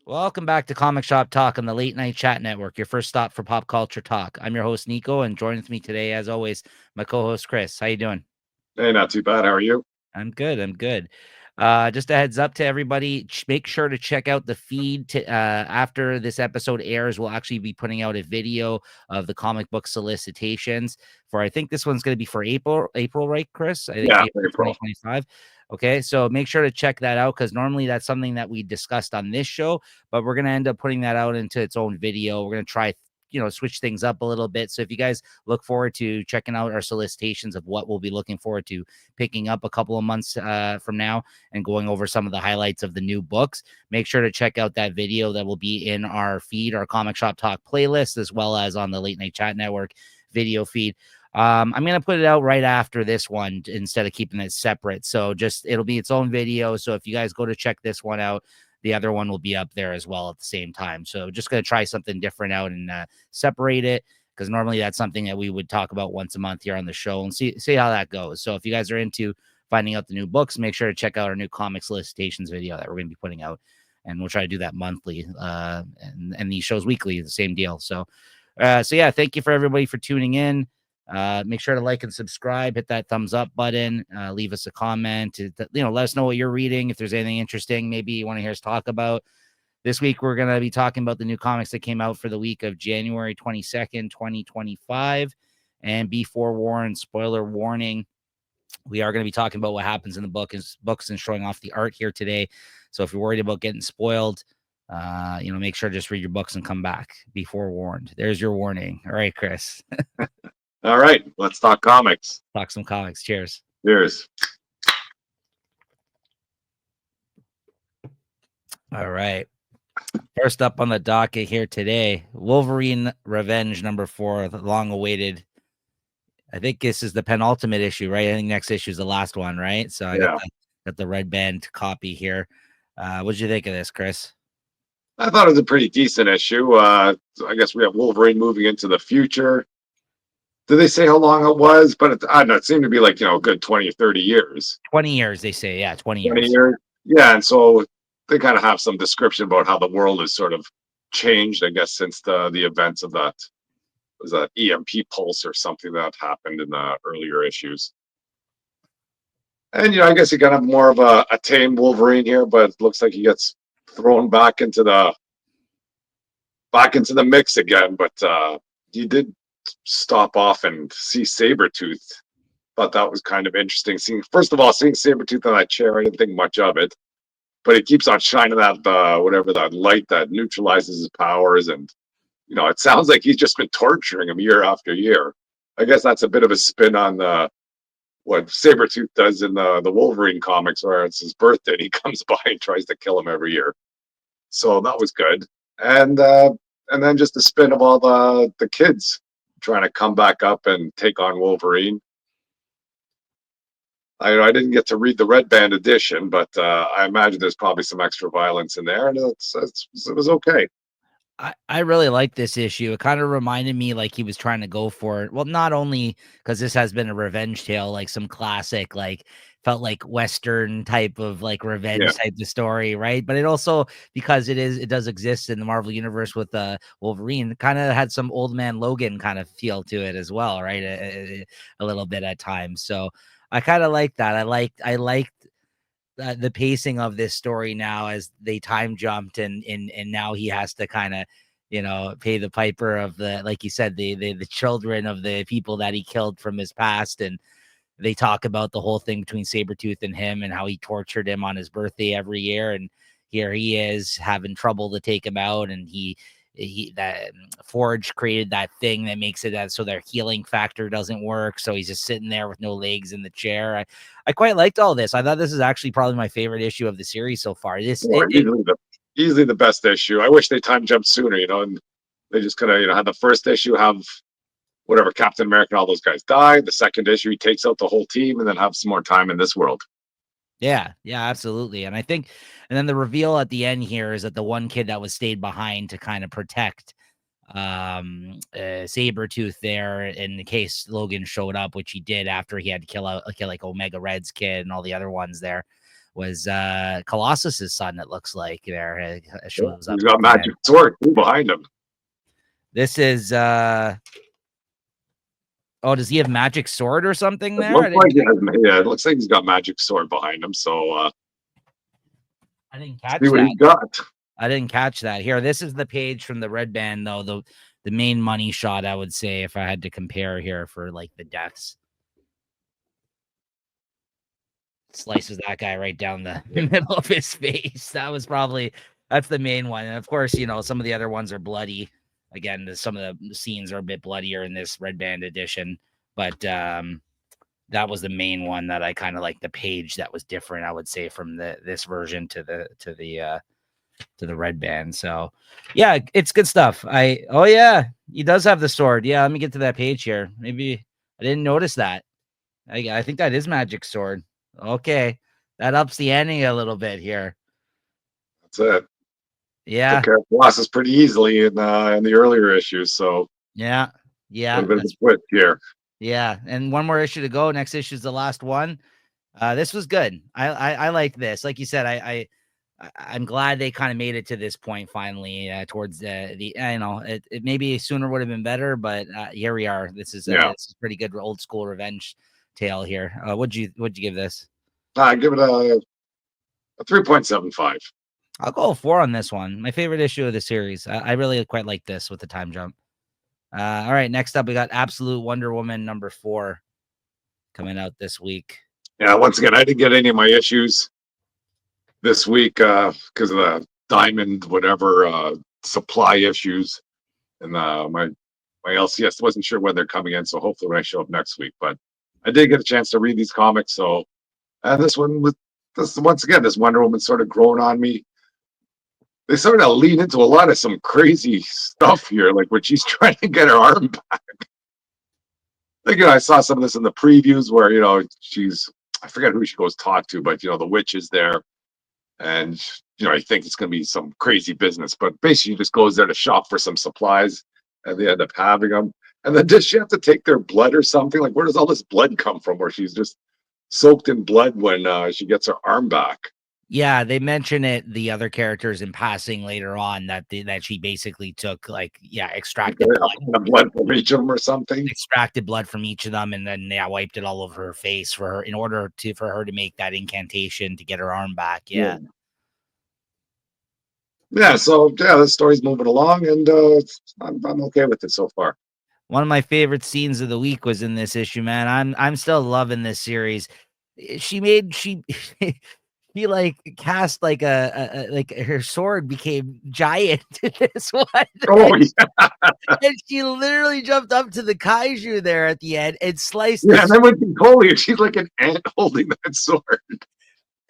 Welcome back to Comic Shop Talk on the Late Night Chat Network, your first stop for pop culture talk. I'm your host, Nico, and joining with me today, as always, my co-host, Chris. How you doing? Hey, not too bad. How are you? I'm good. I'm good. Just a heads up to everybody. Make sure to check out the feed after this episode airs. We'll actually be putting out a video of the comic book solicitations for. I think this one's going to be for April, right, Chris? I think Yeah, April April. 2025. Okay, so make sure to check that out because normally that's something that we discussed on this show, but we're going to end up putting that out into its own video. We're going to try, switch things up a little bit. So if you guys look forward to checking out our solicitations of what we'll be looking forward to picking up a couple of months from now and going over some of the highlights of the new books, make sure to check out that video that will be in our feed, our Comic Shop Talk playlist, as well as on the Late Night Chat Network video feed. I'm going to put it out right after this one instead of keeping it separate. So it'll be its own video. So if you guys go to check this one out, the other one will be up there as well at the same time. So just going to try something different out and separate it because normally that's something that we would talk about once a month here on the show and see how that goes. So if you guys are into finding out the new books, make sure to check out our new comic solicitations video that we're going to be putting out. And we'll try to do that monthly and these shows weekly, the same deal. So yeah, thank you for everybody for tuning in. Make sure to like and subscribe, hit that thumbs up button, leave us a comment, let us know what you're reading. If there's anything interesting, maybe you want to hear us talk about. This week, we're going to be talking about the new comics that came out for the week of January 22nd, 2025. And be forewarned, spoiler warning, we are going to be talking about what happens in the books and showing off the art here today. So if you're worried about getting spoiled, make sure to just read your books and come back. Be forewarned. There's your warning. All right, Chris. All right, let's talk comics. Talk some comics. Cheers. Cheers. All right. First up on the docket here today, Wolverine Revenge #4, the long-awaited. I think this is the penultimate issue, right? I think next issue is the last one, right? So I got the red band copy here. What did you think of this, Chris? I thought it was a pretty decent issue. I guess we have Wolverine moving into the future. Did they say how long it was? But I don't know. It seemed to be like, a good 20 or 30 years. 20 years, they say. Yeah, 20 20 years. years? Yeah, and so they kind of have some description about how the world has sort of changed, I guess, since the events of that was that EMP pulse or something that happened in the earlier issues. And I guess you got have more of a tame Wolverine here, but it looks like he gets thrown back into the mix again. But you did stop off and see Sabretooth. Thought that was kind of interesting. Seeing Sabretooth on that chair, I didn't think much of it. But he keeps on shining that whatever that light that neutralizes his powers, and it sounds like he's just been torturing him year after year. I guess that's a bit of a spin on what Sabretooth does in the Wolverine comics, where it's his birthday and he comes by and tries to kill him every year. So that was good. And then just the spin of all the kids trying to come back up and take on Wolverine. I didn't get to read the Red Band edition, but I imagine there's probably some extra violence in there, and it was okay. I really like this issue. It kind of reminded me like he was trying to go for it. Well, not only because this has been a revenge tale, like some classic, like felt like Western type of like revenge type of story, right? But it also because it does exist in the Marvel universe with Wolverine, kind of had some old man Logan kind of feel to it as well, right? A little bit at times. So I kind of like that. I liked the pacing of this story now as they time jumped and now he has to kind of pay the piper of the, like you said, the children of the people that he killed from his past. And they talk about the whole thing between Sabretooth and him and how he tortured him on his birthday every year, and here he is having trouble to take him out, and he that Forge created that thing that makes it that so their healing factor doesn't work. So he's just sitting there with no legs in the chair. I quite liked all this. I thought this is actually probably my favorite issue of the series so far. Easily the best issue. I wish they time jumped sooner, and they just could have, had the first issue have whatever Captain America and all those guys die. The second issue, he takes out the whole team, and then have some more time in this world. Yeah, absolutely. And I think, and then the reveal at the end here is that the one kid that was stayed behind to kind of protect Sabretooth there in the case Logan showed up, which he did after he had to kill like Omega Red's kid and all the other ones there, Colossus's son. It looks like there shows up He's at got the magic end. sword behind him. This is oh, does he have magic sword or something It there? looks like he has, yeah, it looks like he's got magic sword behind him. So I didn't see catch what that. he's got. I didn't catch that. Here, this is the page from the red band, though. The main money shot, I would say, if I had to compare here for like the deaths. Slices that guy right down the middle of his face. That's the main one. And of course, some of the other ones are bloody. Again, some of the scenes are a bit bloodier in this red band edition, but that was the main one that I kind of like, the page that was different, I would say, from this version to the red band. So yeah, it's good stuff. Oh yeah, he does have the sword. Yeah, let me get to that page here. Maybe I didn't notice that. I think that is magic sword. Okay, that ups the ante a little bit here. That's it. Yeah, Took care of Colossus pretty easily in the earlier issues. So yeah, a yeah. bit of a twist here. Yeah, and one more issue to go. Next issue is the last one. This was good. I like this. Like you said, I'm glad they kind of made it to this point finally. Towards the it maybe sooner would have been better, but here we are. This is Yeah, pretty good old school revenge tale here. What'd you give this? I give it a 3.75. I'll go 4 on this one. My favorite issue of the series. I really quite like this with the time jump. All right, next up we got Absolute Wonder Woman #4 coming out this week. Yeah, once again, I didn't get any of my issues this week because of the diamond whatever supply issues, and my LCS wasn't sure when they're coming in. So hopefully when I show up next week, but I did get a chance to read these comics. So this one with this once again, this Wonder Woman sort of growing on me. They sort of lean into a lot of some crazy stuff here, like when she's trying to get her arm back. Like, I saw some of this in the previews where, I forget who she goes talk to, but, the witch is there. And, I think it's going to be some crazy business, but basically just goes there to shop for some supplies and they end up having them. And then does she have to take their blood or something? Like, where does all this blood come from where she's just soaked in blood when she gets her arm back? Yeah, they mention it, the other characters in passing later on, that she basically took extracted Blood from each of them or something. blood from each of them, and then wiped it all over her face for her in order for her to make that incantation to get her arm back. Yeah. Yeah, so the story's moving along, and I'm okay with it so far. One of my favorite scenes of the week was in this issue, man. I'm still loving this series. She he like cast like like her sword became giant in this one. Oh yeah, And she literally jumped up to the kaiju there at the end and sliced. Yeah, and then when she told you, she's like an ant holding that sword.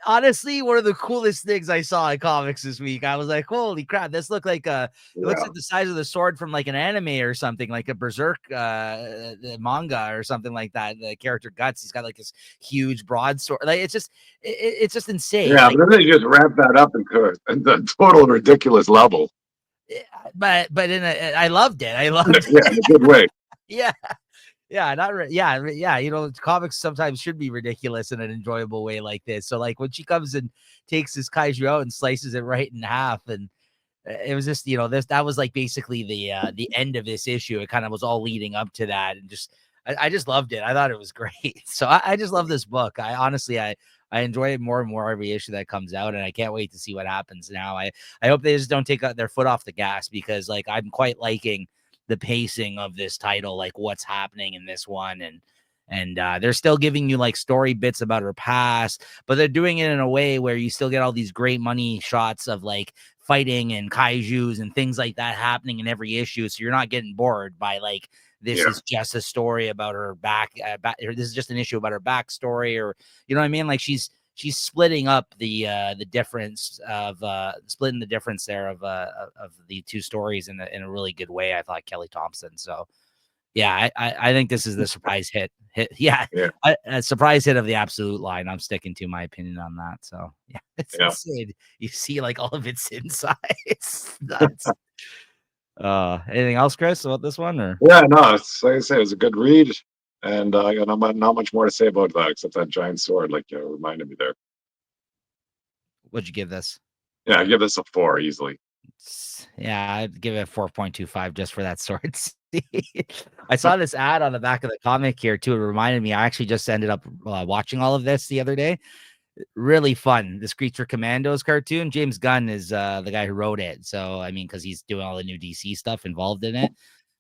Honestly, one of the coolest things I saw in comics this week. I was like, holy crap, this looked like it looks like the size of the sword from like an anime or something, like a Berserk manga or something like that. The character Guts, he's got like this huge broadsword. Like it's just insane. Yeah, Like, but then they just ramp that up into a total ridiculous level. but I loved it. I loved it. Yeah, in a good way. Yeah. Yeah, yeah. Comics sometimes should be ridiculous in an enjoyable way like this. So, like when she comes and takes this kaiju out and slices it right in half, and it was just that was like basically the end of this issue. It kind of was all leading up to that, and I just loved it. I thought it was great. So I just love this book. I honestly I enjoy it more and more every issue that comes out, and I can't wait to see what happens now. I hope they just don't take their foot off the gas, because like I'm quite liking the pacing of this title, like what's happening in this one, and they're still giving you like story bits about her past, but they're doing it in a way where you still get all these great money shots of like fighting and kaijus and things like that happening in every issue, so you're not getting bored by like this is just a story about her or this is just an issue about her backstory, or you know what I mean, like she's splitting up the difference of splitting the difference there of the two stories in a really good way. I thought Kelly Thompson. So yeah, I think this is the surprise hit. Yeah, a surprise hit of the Absolute line. I'm sticking to my opinion on that. So yeah, it's insane. You see like all of its inside. It's nuts. Anything else, Chris, about this one? Or Yeah, no, it's like I say, it was a good read, and not much more to say about that except that giant sword, like you reminded me there. What'd you give this? Yeah, I give this a 4 easily. Yeah, I'd give it a 4.25 just for that sword scene. I saw this ad on the back of the comic here too. It reminded me. I actually just ended up watching all of this the other day. Really fun. This Creature Commandos cartoon. James Gunn is the guy who wrote it. So I mean, because he's doing all the new DC stuff involved in it.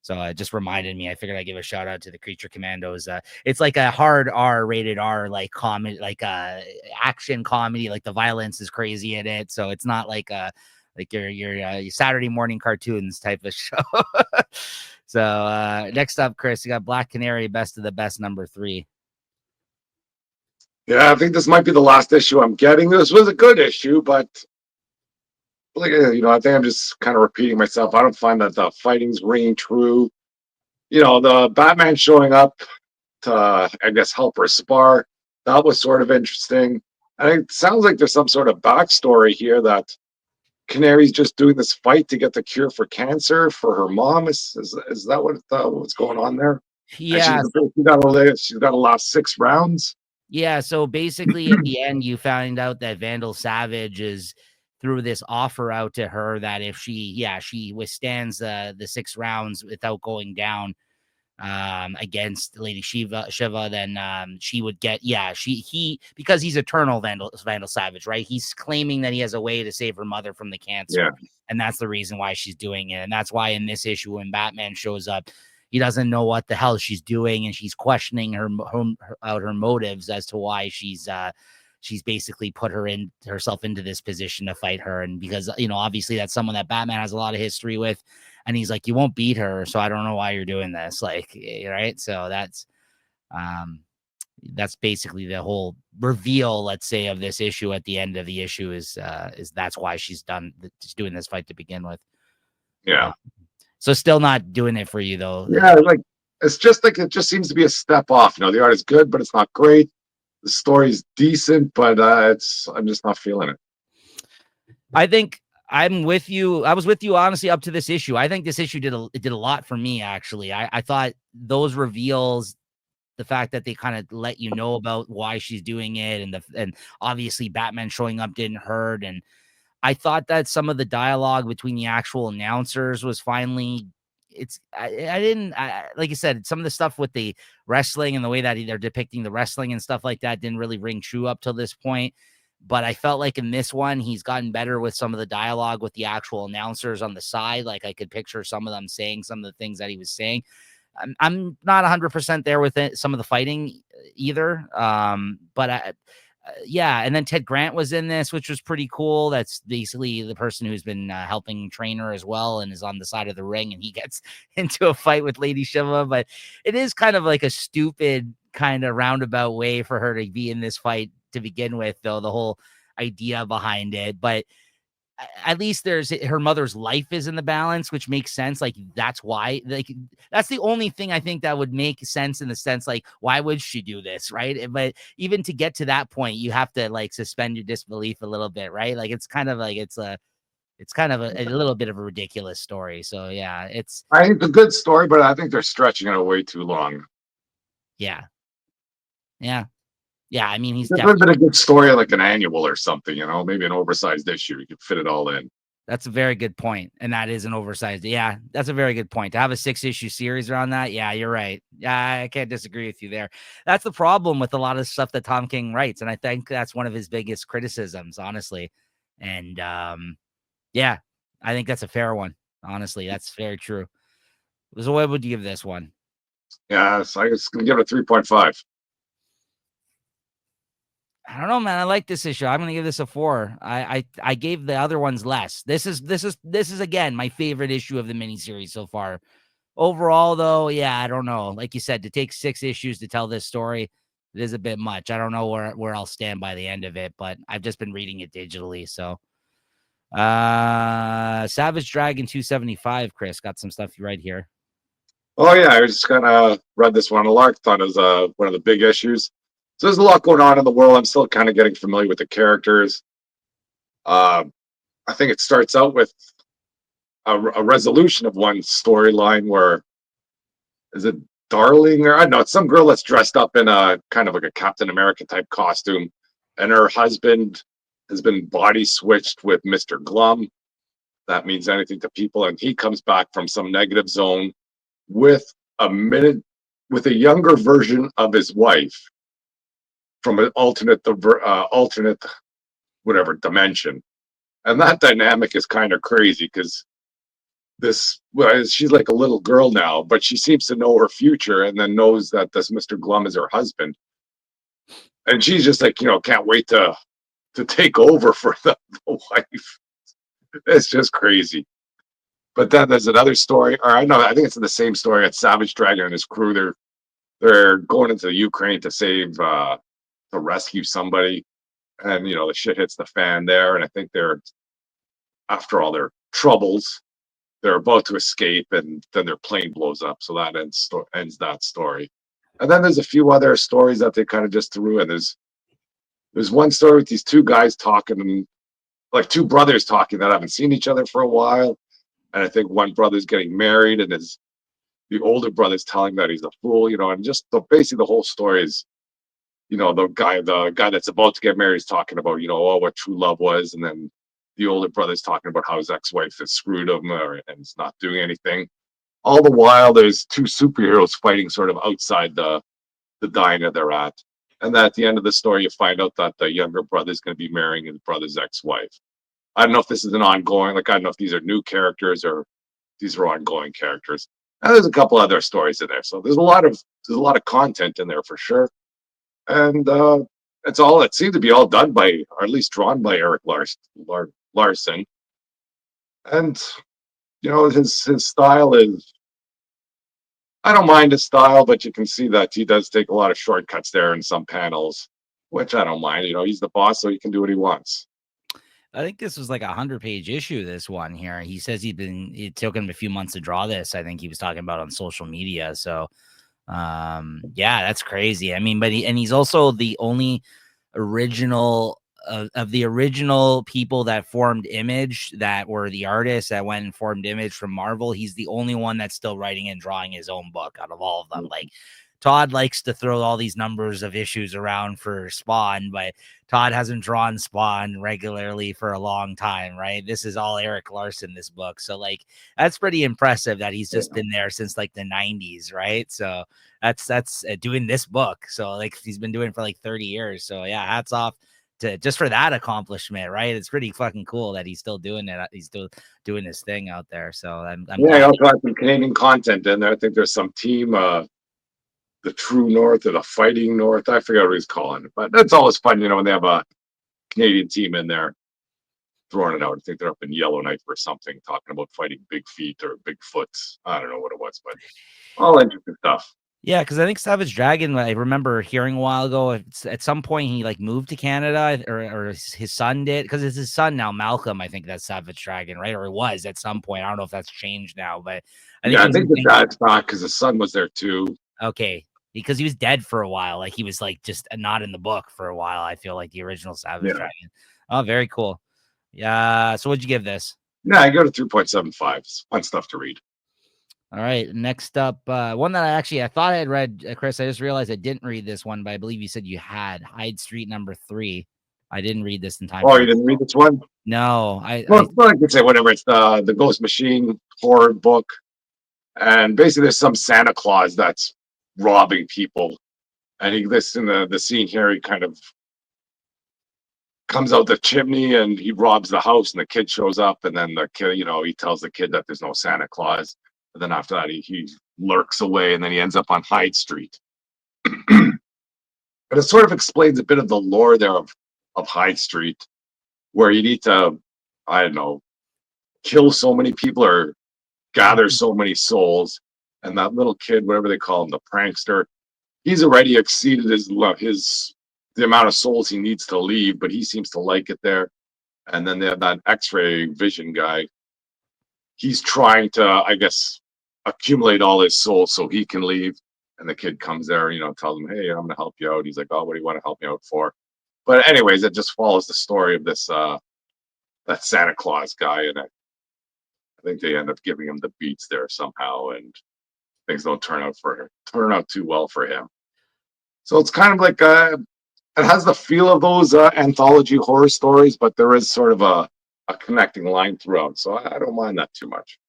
So it just reminded me. I figured I'd give a shout out to the Creature Commandos. It's like a hard R rated R like comedy, like action comedy. Like the violence is crazy in it. So it's not like your Saturday morning cartoons type of show. So next up, Chris, you got Black Canary, Best of the Best, #3. Yeah, I think this might be the last issue I'm getting. This was a good issue, but like I think I'm just kind of repeating myself. I don't find that the fighting's ringing true. The Batman showing up to, I guess, help her spar. That was sort of interesting. And it sounds like there's some sort of backstory here that Canary's just doing this fight to get the cure for cancer for her mom. Is that what's going on there? And Yeah, she's got to last 6 rounds. yeah, so basically at the end, you find out that Vandal Savage is threw this offer out to her that if she withstands the 6 rounds without going down against Lady Shiva, then she would get he because he's eternal Vandal Savage, right? He's claiming that he has a way to save her mother from the cancer, Yeah, and that's the reason why she's doing it. And that's why in this issue, when Batman shows up, he doesn't know what the hell she's doing, and she's questioning her motives as to why she's basically put herself into this position to fight her. And because obviously that's someone that Batman has a lot of history with, and he's like, you won't beat her, so I don't know why you're doing this, like, right? So that's basically the whole reveal, let's say, of this issue. At the end of the issue is that's why she's doing this fight to begin with. yeah, So still not doing it for you though. yeah. Like it's just like it just seems to be a step off. The art is good, but it's not great. The story's decent, but I'm just not feeling it. I think I'm with you. I was with you honestly up to this issue. I think this issue did a lot for me actually. I thought those reveals, the fact that they kind of let you know about why she's doing it, and obviously Batman showing up didn't hurt. And I thought that some of the dialogue between the actual announcers was finally. I didn't like you said, some of the stuff with the wrestling and the way that they're depicting the wrestling and stuff like that didn't really ring true up till this point. But I felt like in this one, he's gotten better with some of the dialogue with the actual announcers on the side. Like I could picture some of them saying some of the things that he was saying. I'm not 100% there with it, some of the fighting either. But yeah. And then Ted Grant was in this, which was pretty cool. That's basically the person who's been helping train her as well and is on the side of the ring, and he gets into a fight with Lady Shiva. But it is kind of like a stupid kind of roundabout way for her to be in this fight to begin with, though, the whole idea behind it. But at least there's her mother's life is in the balance, which makes sense. Like that's why, like that's the only thing I think that would make sense, in the sense like why would she do this, right? But even to get to that point, you have to like suspend your disbelief a little bit, right? Like it's kind of like it's kind of a little bit of a ridiculous story. So yeah, I think it's a good story, but I think they're stretching it way too long. yeah, yeah, yeah. I mean, he's It would have definitely. been a good story, like an annual or something. Maybe an oversized issue. You could fit it all in. That's a very good point. And that is an oversized. Yeah, that's a very good point. To have a 6-issue series around that. Yeah, you're right. Yeah, I can't disagree with you there. That's the problem with a lot of stuff that Tom King writes. And I think that's one of his biggest criticisms, honestly. And yeah, I think that's a fair one. Honestly, that's very true. So what would you give this one? Yeah, so I was going to give it a 3.5. I don't know, man. I like this issue. I'm gonna give this a 4. I gave the other ones less. This is again my favorite issue of the miniseries so far. Overall, though, yeah, I don't know. Like you said, to take 6 issues to tell this story, it is a bit much. I don't know where I'll stand by the end of it, but I've just been reading it digitally. So Savage Dragon 275, Chris, got some stuff right here. Oh yeah, I just kind of read this one a lot. Thought it was one of the big issues. So there's a lot going on in the world. I'm still kind of getting familiar with the characters. Uh, I think it starts out with a resolution of one storyline where is it Darling, or I don't know, it's some girl that's dressed up in a kind of like a Captain America type costume, and her husband has been body switched with Mr. Glum. That means anything to people, and he comes back from some negative zone with a minute with a younger version of his wife from an alternate whatever dimension, and that dynamic is kind of crazy because this well, she's like a little girl now, but she seems to know her future, and then knows that this Mr. Glum is her husband, and she's just like can't wait to take over for the wife. It's just crazy. But then there's another story, or I know I think it's the same story. It's Savage Dragon and his crew. They're going into the Ukraine to save to rescue somebody, and the shit hits the fan there. And I think they're after all their troubles, they're about to escape, and then their plane blows up. So that ends that story. And then there's a few other stories that they kind of just threw in. There's one story with these two guys talking, like two brothers talking that haven't seen each other for a while. And I think one brother's getting married, and the older brother's telling that he's a fool, and just basically the whole story is, the guy that's about to get married is talking about, what true love was, and then the older brother's talking about how his ex-wife has screwed him and is not doing anything. All the while, there's two superheroes fighting sort of outside the diner they're at. And then at the end of the story, you find out that the younger brother's going to be marrying his brother's ex-wife. I don't know if this is an ongoing, like I don't know if these are new characters or these are ongoing characters. And there's a couple other stories in there, so there's a lot of content in there for sure. And it seemed to be all done by, or at least drawn by Eric Larson. And his style is, I don't mind his style, but you can see that he does take a lot of shortcuts there in some panels, which I don't mind. He's the boss, so he can do what he wants. I think this was like a 100-page issue. This one here, he says it took him a few months to draw this. I think he was talking about on social media. So, yeah, that's crazy. I mean, he's also the only original of the original people that formed Image, that were the artists that went and formed Image from Marvel. He's the only one that's still writing and drawing his own book out of all of them. Like, Todd likes to throw all these numbers of issues around for Spawn, but Todd hasn't drawn Spawn regularly for a long time, right? This is all Eric Larson, this book. So, like, that's pretty impressive that he's just been there since like the 90s, right? So that's doing this book. So, like, he's been doing it for like 30 years. So, yeah, hats off to just for that accomplishment, right? It's pretty fucking cool that he's still doing it. He's still doing his thing out there. So I'm Yeah, I glad. also have some Canadian content in there. I think there's some team, the True North or the Fighting North. I forget what he's calling it, but that's always fun, when they have a Canadian team in there throwing it out. I think they're up in Yellowknife or something, talking about fighting Big Feet or Bigfoot. I don't know what it was, but all interesting stuff. Yeah, because I think Savage Dragon, I remember hearing a while ago, at some point he like moved to Canada, or his son did, because it's his son now, Malcolm. I think that's Savage Dragon, right? Or it was at some point. I don't know if that's changed now, but I think Yeah, he I was think the dad's not because the son was there too. okay, because he was dead for a while. Like, he was like just not in the book for a while. I feel like the original Savage Yeah. Dragon. Oh, very cool. Yeah. So what'd you give this? Yeah, I go to 3.75. It's fun stuff to read. All right. Next up, one that I thought I had read, Chris. I just realized I didn't read this one, but I believe you said you had Hyde Street #3. I didn't read this in time Oh, for you the didn't show. read this one? No, Well, I could say whatever. It's the Ghost Machine horror book, and basically there's some Santa Claus that's robbing people, and this in the scene here, he kind of comes out the chimney and he robs the house, and the kid shows up, and then the kid, he tells the kid that there's no Santa Claus, and then after that he lurks away, and then he ends up on Hyde Street. But it sort of explains a bit of the lore there of Hyde Street, where you need to, I don't know, kill so many people or gather so many souls. And that little kid, whatever they call him, the prankster, he's already exceeded his the amount of souls he needs to leave, but he seems to like it there. And then they have that X-ray vision guy. He's trying to, I guess, accumulate all his souls so he can leave. And the kid comes there, tells him, "Hey, I'm going to help you out." He's like, "Oh, what do you want to help me out for?" But anyways, it just follows the story of this that Santa Claus guy, and I think they end up giving him the beats there somehow, and things don't turn out too well for him. So it's kind of like it has the feel of those anthology horror stories, but there is sort of a connecting line throughout. So I don't mind that too much.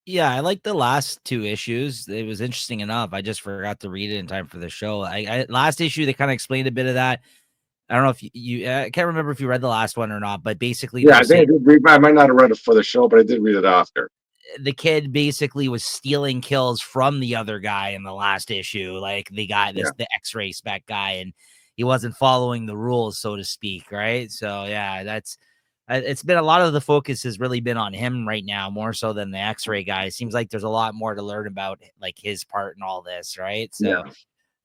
Yeah, I like the last 2 issues. It was interesting enough. I just forgot to read it in time for the show. I last issue they kind of explained a bit of that. I don't know if you I can't remember if you read the last one or not, but basically they Yeah, were I think saying I did read. I might not have read it for the show, but I did read it after. the kid basically was stealing kills from the other guy in the last issue, like the guy, Yeah, the X-ray spec guy, and he wasn't following the rules, so to speak, right? So yeah, that's it's been a lot of the focus has really been on him right now, more so than the X-ray guy. It seems like there's a lot more to learn about like his part in all this, right? So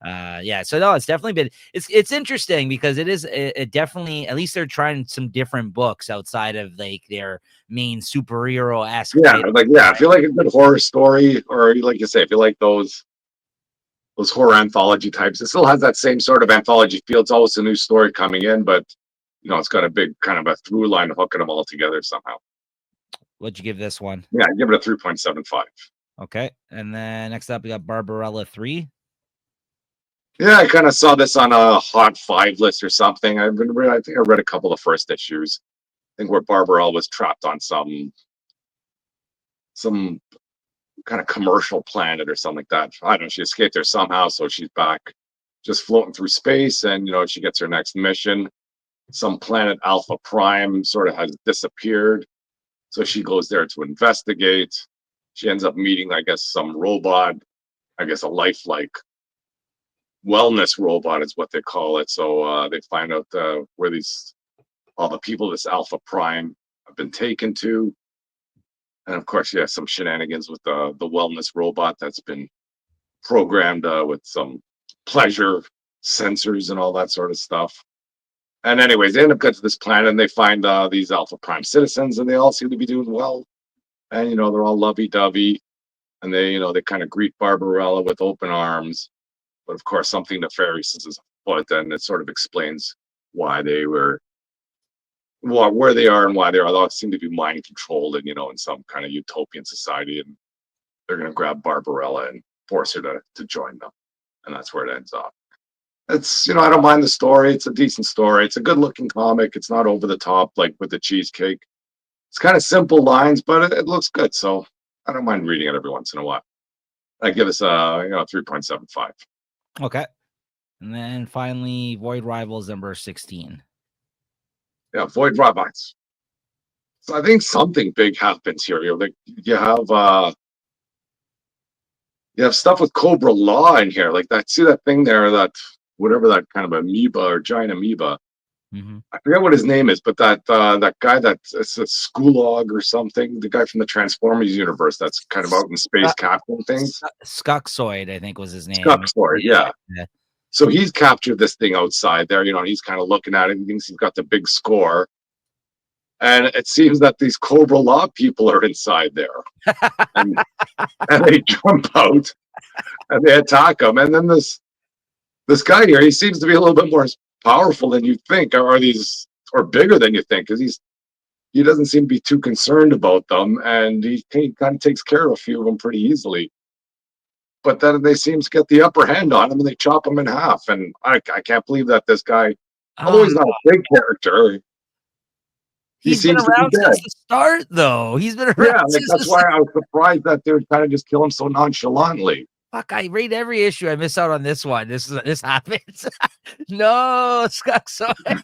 yeah, yeah, so no, it's definitely been it's interesting because it definitely, at least they're trying some different books outside of like their main superhero-esque yeah. type, Like, yeah, if you like a good horror story, or like you say, if you like those horror anthology types, it still has that same sort of anthology feel. It's always a new story coming in, but it's got a big kind of a through line hooking them all together somehow. what'd you give this one? Yeah, I give it a 3.75. Okay, and then next up we got Barbarella 3. Yeah, I kind of saw this on a Hot Five list or something. I think I read a couple of first issues. I think where Barbarella was trapped on some kind of commercial planet or something like that. I don't know. She escaped there somehow, so she's back, just floating through space, and she gets her next mission. Some planet Alpha Prime sort of has disappeared, so she goes there to investigate. She ends up meeting, I guess, some robot. I guess a lifelike wellness robot is what they call it. So they find out where all the people this Alpha Prime have been taken to, and of course, yeah, some shenanigans with the wellness robot that's been programmed with some pleasure sensors and all that sort of stuff. And anyways, they end up getting to this planet and they find these Alpha Prime citizens, and they all seem to be doing well. And they're all lovey-dovey, and they kind of greet Barbarella with open arms. But of course, something nefarious is afoot, and it sort of explains why they were, where they are and why they are. They all seem to be mind controlled, and in some kind of utopian society, and they're going to grab Barbarella and force her to join them, and that's where it ends up. It's I don't mind the story. It's a decent story. It's a good looking comic. It's not over the top like with the cheesecake. It's kind of simple lines, but it looks good. So I don't mind reading it every once in a while. I give this a 3.75. Okay, and then finally Void Rivals number 16. Yeah, Void Robots. So I think something big happens here. Like you have stuff with Cobra Law in here. Like that. See that thing there? That whatever that kind of amoeba or giant amoeba. Mm-hmm. I forget what his name is, but that guy that's a Skulog or something, the guy from the Transformers universe that's kind of out in space capturing things. Skuxoid, I think was his name. Skuxlord, yeah. So he's captured this thing outside there, and he's kind of looking at it. He thinks he's got the big score. And it seems that these Cobra Law people are inside there. And they jump out and they attack him. And then this guy here, he seems to be a little bit more powerful than you think, or bigger than you think, because he doesn't seem to be too concerned about them, and he kind of takes care of a few of them pretty easily. But then they seem to get the upper hand on him, and they chop him in half. And I can't believe that this guy, although he's not a big character, he He's been seems to be around since dead. the start, though. He's been around Yeah, like since that's why I was surprised that they would kind of just kill him so nonchalantly. Fuck, I read every issue. I miss out on this one. This happens. No, Skuxoid.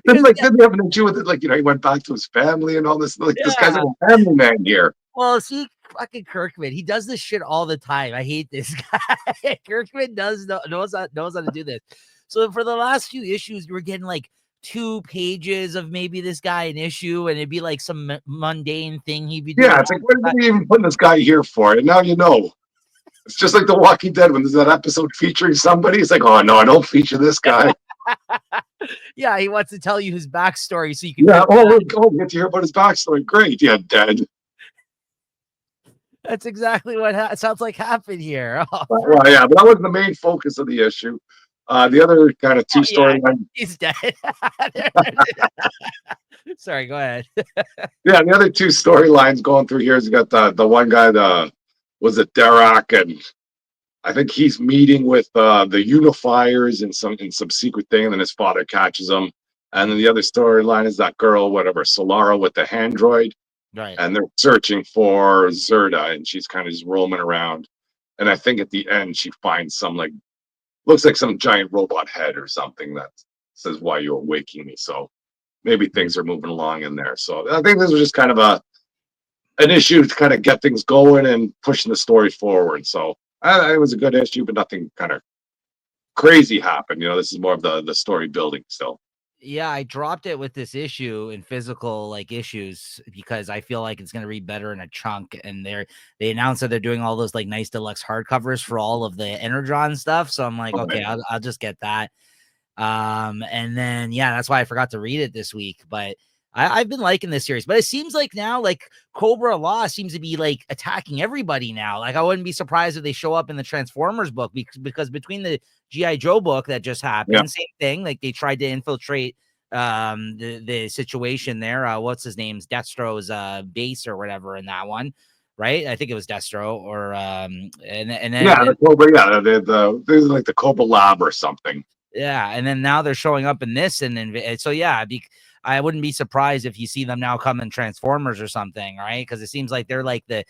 Didn't they have an issue with it? Like, he went back to his family and all this. Like, this guy's like a family man here. Well, see, fucking Kirkman, he does this shit all the time. I hate this guy. Kirkman knows how to do this. So for the last few issues, you were getting like 2 pages of maybe this guy an issue, and it'd be like some mundane thing he'd be doing. Yeah, it's like, what are they even putting this guy here for? And now it's just like The Walking Dead when there's that episode featuring somebody. It's like, oh no, I don't feature this guy. Yeah, he wants to tell you his backstory so you can. Yeah, we get to hear about his backstory. Great, yeah, dead. That's exactly what sounds like happened here. Oh, well, yeah, but that wasn't the main focus of the issue. The other kind of two storylines. He's dead. Sorry, go ahead. Yeah, the other 2 storylines going through here is you got the one guy, was it Derek, and I think he's meeting with the unifiers in some secret thing, and then his father catches him. And then the other storyline is that girl, whatever, Solara with the handroid, Right. and they're searching for Zerda, and she's kind of just roaming around. And I think at the end she finds some like looks like some giant robot head or something that says why you're waking me. So maybe Mm. things are moving along in there. So I think this was just kind of a an issue to kind of get things going and pushing the story forward. So it was a good issue, but nothing kind of crazy happened. You know, this is more of the story building still. Yeah, I dropped it with this issue in physical like issues because I feel like it's gonna read better in a chunk. And they announced that they're doing all those like nice deluxe hardcovers for all of the Energon stuff. So I'm like, Okay. okay, I'll just get that. And then yeah, that's why I forgot to read it this week. But I've been liking this series, but it seems like now like Cobra Law seems to be like attacking everybody now. Like I wouldn't be surprised if they show up in the Transformers book because between the GI Joe book that just Yeah. happened, same thing. Like they tried to infiltrate the situation there. What's his name's Destro's base or whatever in that one, right? I think it was Destro or and then Yeah, the Cobra. Yeah, there's like the Cobra Lab or something. yeah, and then now they're showing up in this, and then so yeah, I wouldn't be surprised if you see them now come in Transformers or something, right? Because it seems like they're like the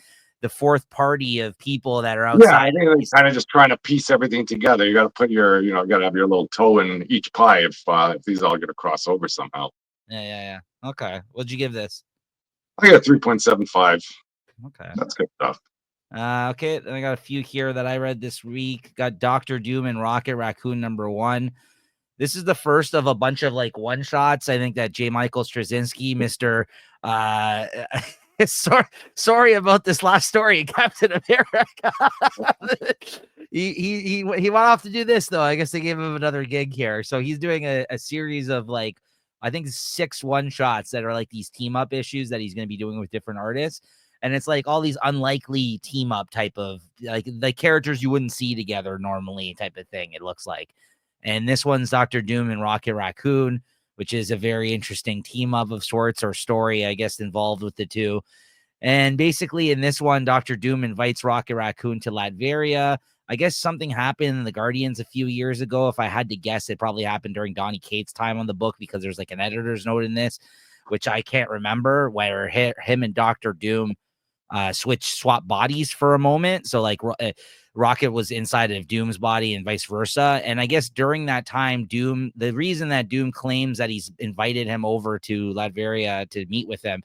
fourth party of people that are Yeah, I outside think of they're these. kind of just trying to piece everything together. You got to put your, you know, got to have your little toe in each pie if these all going to cross over somehow. Yeah, yeah, yeah. Okay, what'd you give this? I got 3.75. Okay. That's good stuff. Okay, then I got a few here that I read this week. Got Doctor Doom and Rocket Raccoon #1. This is the first of a bunch of like one shots. I think that J. Michael Straczynski, Mr. Uh sorry, sorry about this last story, Captain America. He went off to do this though. I guess they gave him another gig here. So he's doing a series of like I think 6 one shots that are like these team up issues that he's going to be doing with different artists. And it's like all these unlikely team up type of like characters you wouldn't see together normally type of thing. It looks like. And this one's Doctor Doom and Rocket Raccoon, which is a very interesting team up of sorts or story, I guess, involved with the two. And basically, in this one, Doctor Doom invites Rocket Raccoon to Latveria. I guess something happened in the Guardians a few years ago. If I had to guess, it probably happened during Donny Cates' time on the book because there's like an editor's note in this, which I can't remember, where him and Doctor Doom swap bodies for a moment. So like Rocket was inside of Doom's body and vice versa. And I guess during that time, the reason that Doom claims that he's invited him over to Latveria to meet with him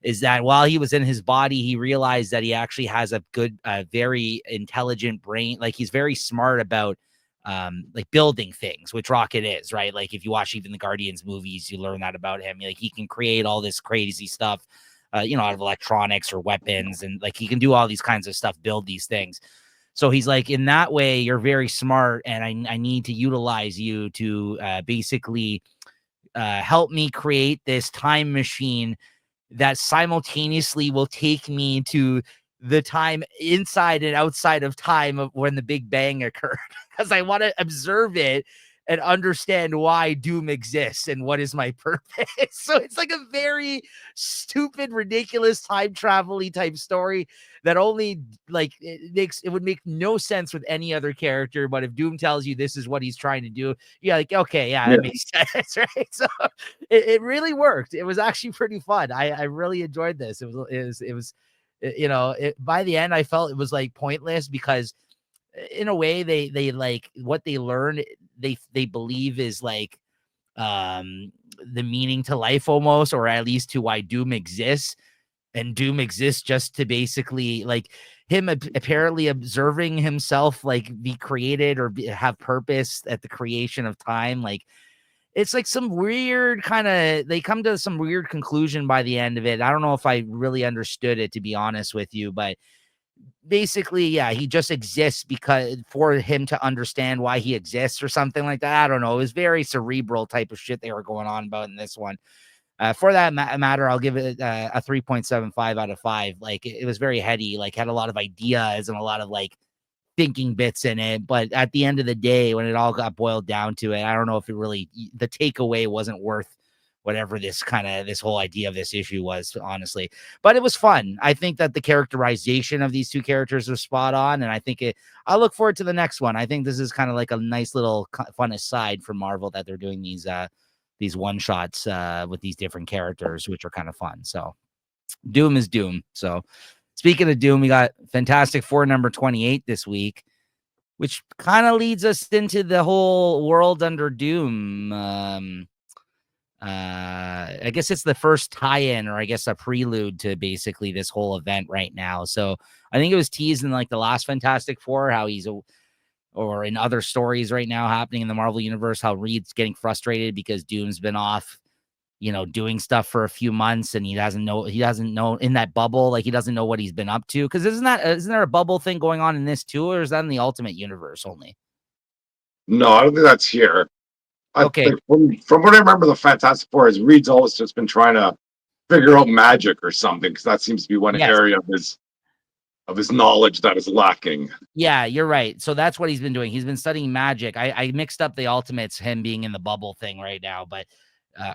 is that while he was in his body, he realized that he actually has a good, very intelligent brain. Like he's very smart about like building things, which Rocket is, right? Like if you watch even the Guardians movies, you learn that about him. Like he can create all this crazy stuff, out of electronics or weapons, and like he can do all these kinds of stuff, build these things. So he's like, in that way, you're very smart, and I need to utilize you to basically help me create this time machine that simultaneously will take me to the time inside and outside of time of when the Big Bang occurred, because I want to observe it and understand why Doom exists and what is my purpose. So it's like a very stupid, ridiculous time travel-y type story that only like it would make no sense with any other character. But if Doom tells you this is what he's trying to do, you're like, okay, yeah, Yeah. that makes sense, right? So it really worked. It was actually pretty fun. I really enjoyed this. It was by the end I felt it was like pointless because in a way they like what they learned they believe is like the meaning to life almost, or at least to why Doom exists. And Doom exists just to basically like him apparently observing himself like be created or have purpose at the creation of time. Like it's like some weird kind of they come to some weird conclusion by the end of it. I don't know if I really understood it, to be honest with you, but basically, yeah, he just exists because for him to understand why he exists or something like that. I don't know. It was very cerebral type of shit they were going on about in this one. For that matter, I'll give it a 3.75 out of 5. Like it was very heady, like had a lot of ideas and a lot of like thinking bits in it. But at the end of the day, when it all got boiled down to it, I don't know if it really the takeaway wasn't worth whatever this whole idea of this issue was, honestly. But it was fun. I think that the characterization of these two characters was spot on, and I look forward to the next one. I think this is kind of like a nice little fun aside for Marvel that they're doing these one shots with these different characters, which are kind of fun. So Doom is Doom. So speaking of Doom, we got Fantastic Four number 28 this week, which kind of leads us into the whole world under Doom. I guess it's the first tie-in, or I guess a prelude to basically this whole event right now. So I think it was teased in like the last Fantastic Four, how or in other stories right now happening in the Marvel universe, how Reed's getting frustrated because Doom's been off, doing stuff for a few months, and he doesn't know in that bubble, like he doesn't know what he's been up to. Because isn't there a bubble thing going on in this too, or is that in the Ultimate Universe only? No, I don't think that's here. I Okay. think from what I remember, the Fantastic Four is Reed's always just been trying to figure out magic or something, because that seems to be one Yes. area of his knowledge that is lacking. Yeah, you're right. So that's what he's been doing. He's been studying magic. I mixed up the Ultimates, him being in the bubble thing right now, but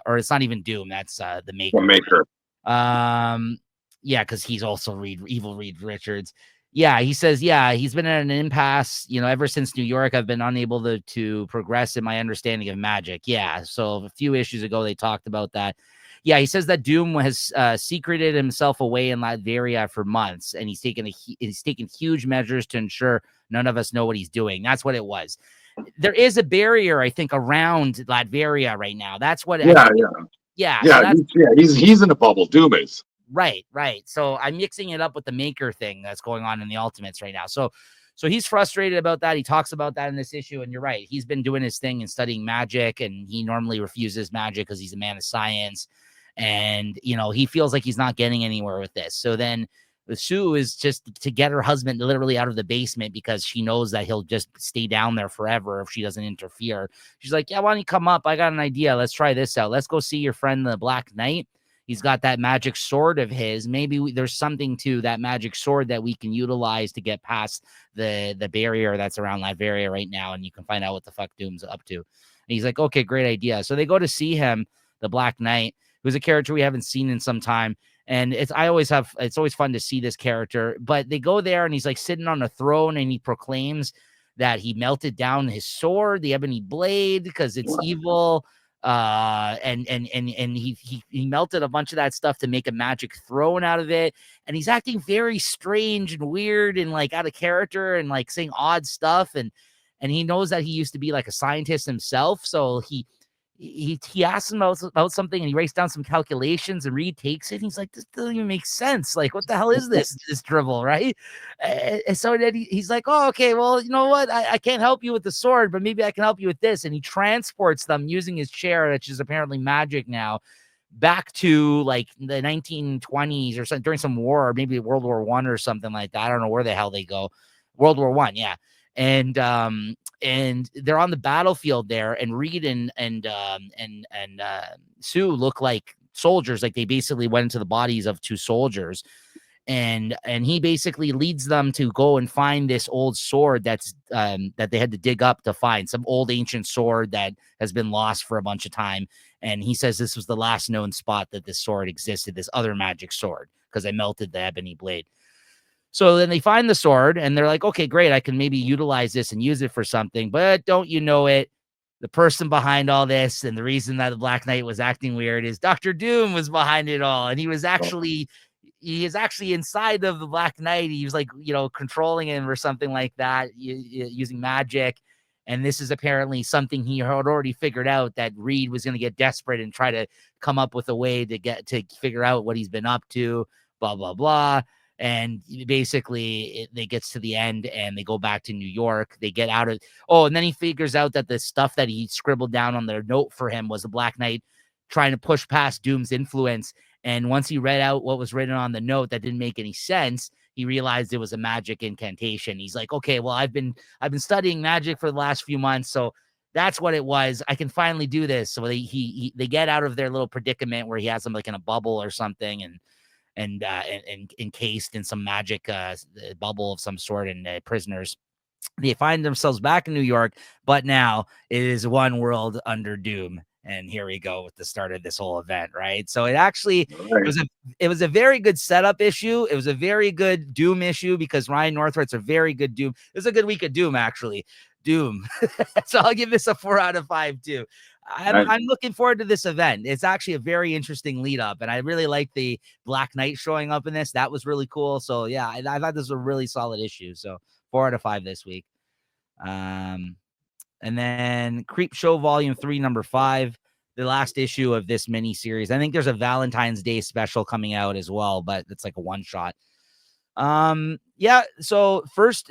or it's not even Doom. That's the The Maker. Maker. Um, yeah, because he's also Evil Reed Richards. Yeah, he says, yeah, he's been at an impasse. Ever since New York, I've been unable to progress in my understanding of magic. Yeah, so a few issues ago, they talked about that. Yeah, he says that Doom has secreted himself away in Latveria for months, and he's taken huge measures to ensure none of us know what he's doing. That's what it was. There is a barrier, I think, around Latveria right now. That's what I Yeah, think. yeah, Yeah, so yeah. that's He's in a bubble. Doom is. right, right. So I'm mixing it up with the Maker thing that's going on in the Ultimates right now. So he's frustrated about that. He talks about that in this issue, and you're right. He's been doing his thing and studying magic, and he normally refuses magic because he's a man of science, and he feels like he's not getting anywhere with this. So then Sue is just to get her husband literally out of the basement because she knows that he'll just stay down there forever if she doesn't interfere. She's like, yeah, why don't you come up? I got an idea. Let's try this out. Let's go see your friend, the Black Knight. He's got that magic sword of his. Maybe there's something to that magic sword that we can utilize to get past the barrier that's around Latveria right now, and you can find out what the fuck Doom's up to. And he's like, okay, great idea. So they go to see him, the Black Knight, who's a character we haven't seen in some time. And it's always fun to see this character. But they go there, and he's like sitting on a throne, and he proclaims that he melted down his sword, the ebony blade, because it's evil. And he melted a bunch of that stuff to make a magic throne out of it, and he's acting very strange and weird and like out of character and like saying odd stuff, and he knows that he used to be like a scientist himself, so he asks him about something, and he writes down some calculations, and Reed takes it, and he's like, this doesn't even make sense. Like, what the hell is this dribble, right? And so then he's like, oh, okay, well, you know what? I can't help you with the sword, but maybe I can help you with this. And he transports them using his chair, which is apparently magic now, back to like the 1920s or something, during some war, or maybe World War I or something like that. I don't know where the hell they go. World War I, yeah. And they're on the battlefield there, and Reed and Sue look like soldiers, like they basically went into the bodies of two soldiers, and he basically leads them to go and find this old sword that they had to dig up to find, some old ancient sword that has been lost for a bunch of time. And he says this was the last known spot that this sword existed, this other magic sword, because I melted the ebony blade. So then they find the sword, and they're like, okay, great, I can maybe utilize this and use it for something. But don't you know it? The person behind all this, and the reason that the Black Knight was acting weird, is Dr. Doom was behind it all. And he is actually inside of the Black Knight. He was like, controlling him or something like that, using magic. And this is apparently something he had already figured out, that Reed was going to get desperate and try to come up with a way to figure out what he's been up to, blah, blah, blah. And basically it gets to the end, and they go back to New York. They get out of, and then he figures out that the stuff that he scribbled down on their note for him was the Black Knight trying to push past Doom's influence. And once he read out what was written on the note that didn't make any sense, he realized it was a magic incantation. He's like, okay, well, I've been studying magic for the last few months, so that's what it was. I can finally do this. So they get out of their little predicament where he has them like in a bubble or something, and encased in some magic bubble of some sort, and prisoners. They find themselves back in New York, but now it is one world under Doom. And here we go with the start of this whole event, right? So it Right. was a very good setup issue. It was a very good Doom issue because Ryan Northwight's a very good Doom. It was a good week of Doom, actually. Doom. So I'll give this a 4 out of 5 too. Nice. I'm looking forward to this event. It's actually a very interesting lead up, and I really like the Black Knight showing up in this. That was really cool. So yeah, I thought this was a really solid issue. So 4 out of 5 this week. And then Creep Show Volume 3, number 5, the last issue of this mini series. I think there's a Valentine's Day special coming out as well, but it's like a one shot. Yeah, so first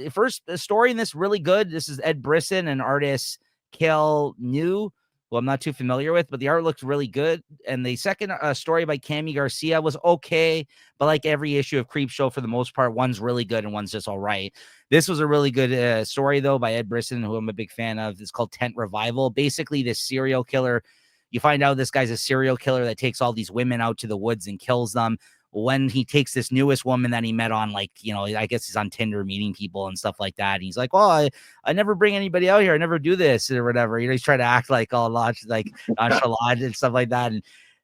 story in this really good. This is Ed Brisson and artist Kel New, who I'm not too familiar with, but the art looks really good. And the second story by Cami Garcia was okay, but like every issue of Creep Show, for the most part, one's really good and one's just all right. This was a really good story, though, by Ed Brisson, who I'm a big fan of. It's called Tent Revival. Basically, this serial killer, you find out this guy's a serial killer that takes all these women out to the woods and kills them. When he takes this newest woman that he met on, like, you know, I guess he's on Tinder meeting people and stuff like that. And he's like, well, I never bring anybody out here. I never do this or whatever. You know, he's trying to act like all like nonchalant and stuff like that.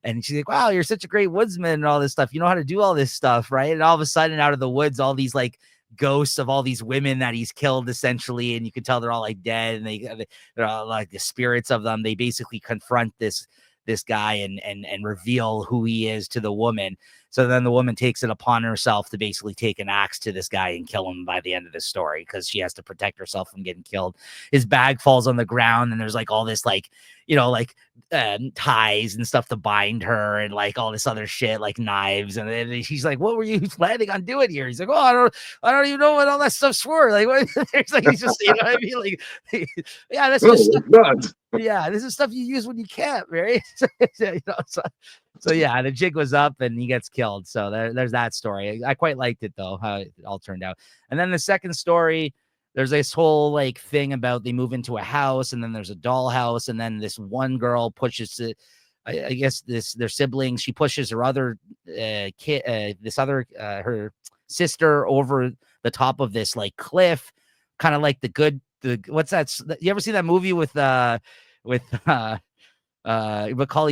And she's like, wow, you're such a great woodsman and all this stuff. You know how to do all this stuff, right? And all of a sudden, out of the woods, all these like ghosts of all these women that he's killed, essentially. And you can tell they're all like dead, and they're all like the spirits of them. They basically confront this guy and reveal who he is to the woman. So then the woman takes it upon herself to basically take an axe to this guy and kill him by the end of the story, because she has to protect herself from getting killed. His bag falls on the ground, and there's like all this like, you know, like ties and stuff to bind her, and like all this other shit, like knives. And then she's like, what were you planning on doing here? He's like, oh, I don't even know what all that stuff's for. Like, what? It's like, he's just, you know what I mean? Like, yeah, that's just stuff. Yeah, this is stuff you use when you camp, right? You know, so yeah, the jig was up and he gets killed. So there's that story. I quite liked it, though, how it all turned out. And then the second story, there's this whole like thing about they move into a house, and then there's a doll house, and then this one girl pushes it. I guess their siblings. She pushes her other kid, her sister, over the top of this like cliff, kind of like what's that? You ever see that movie with Macaulay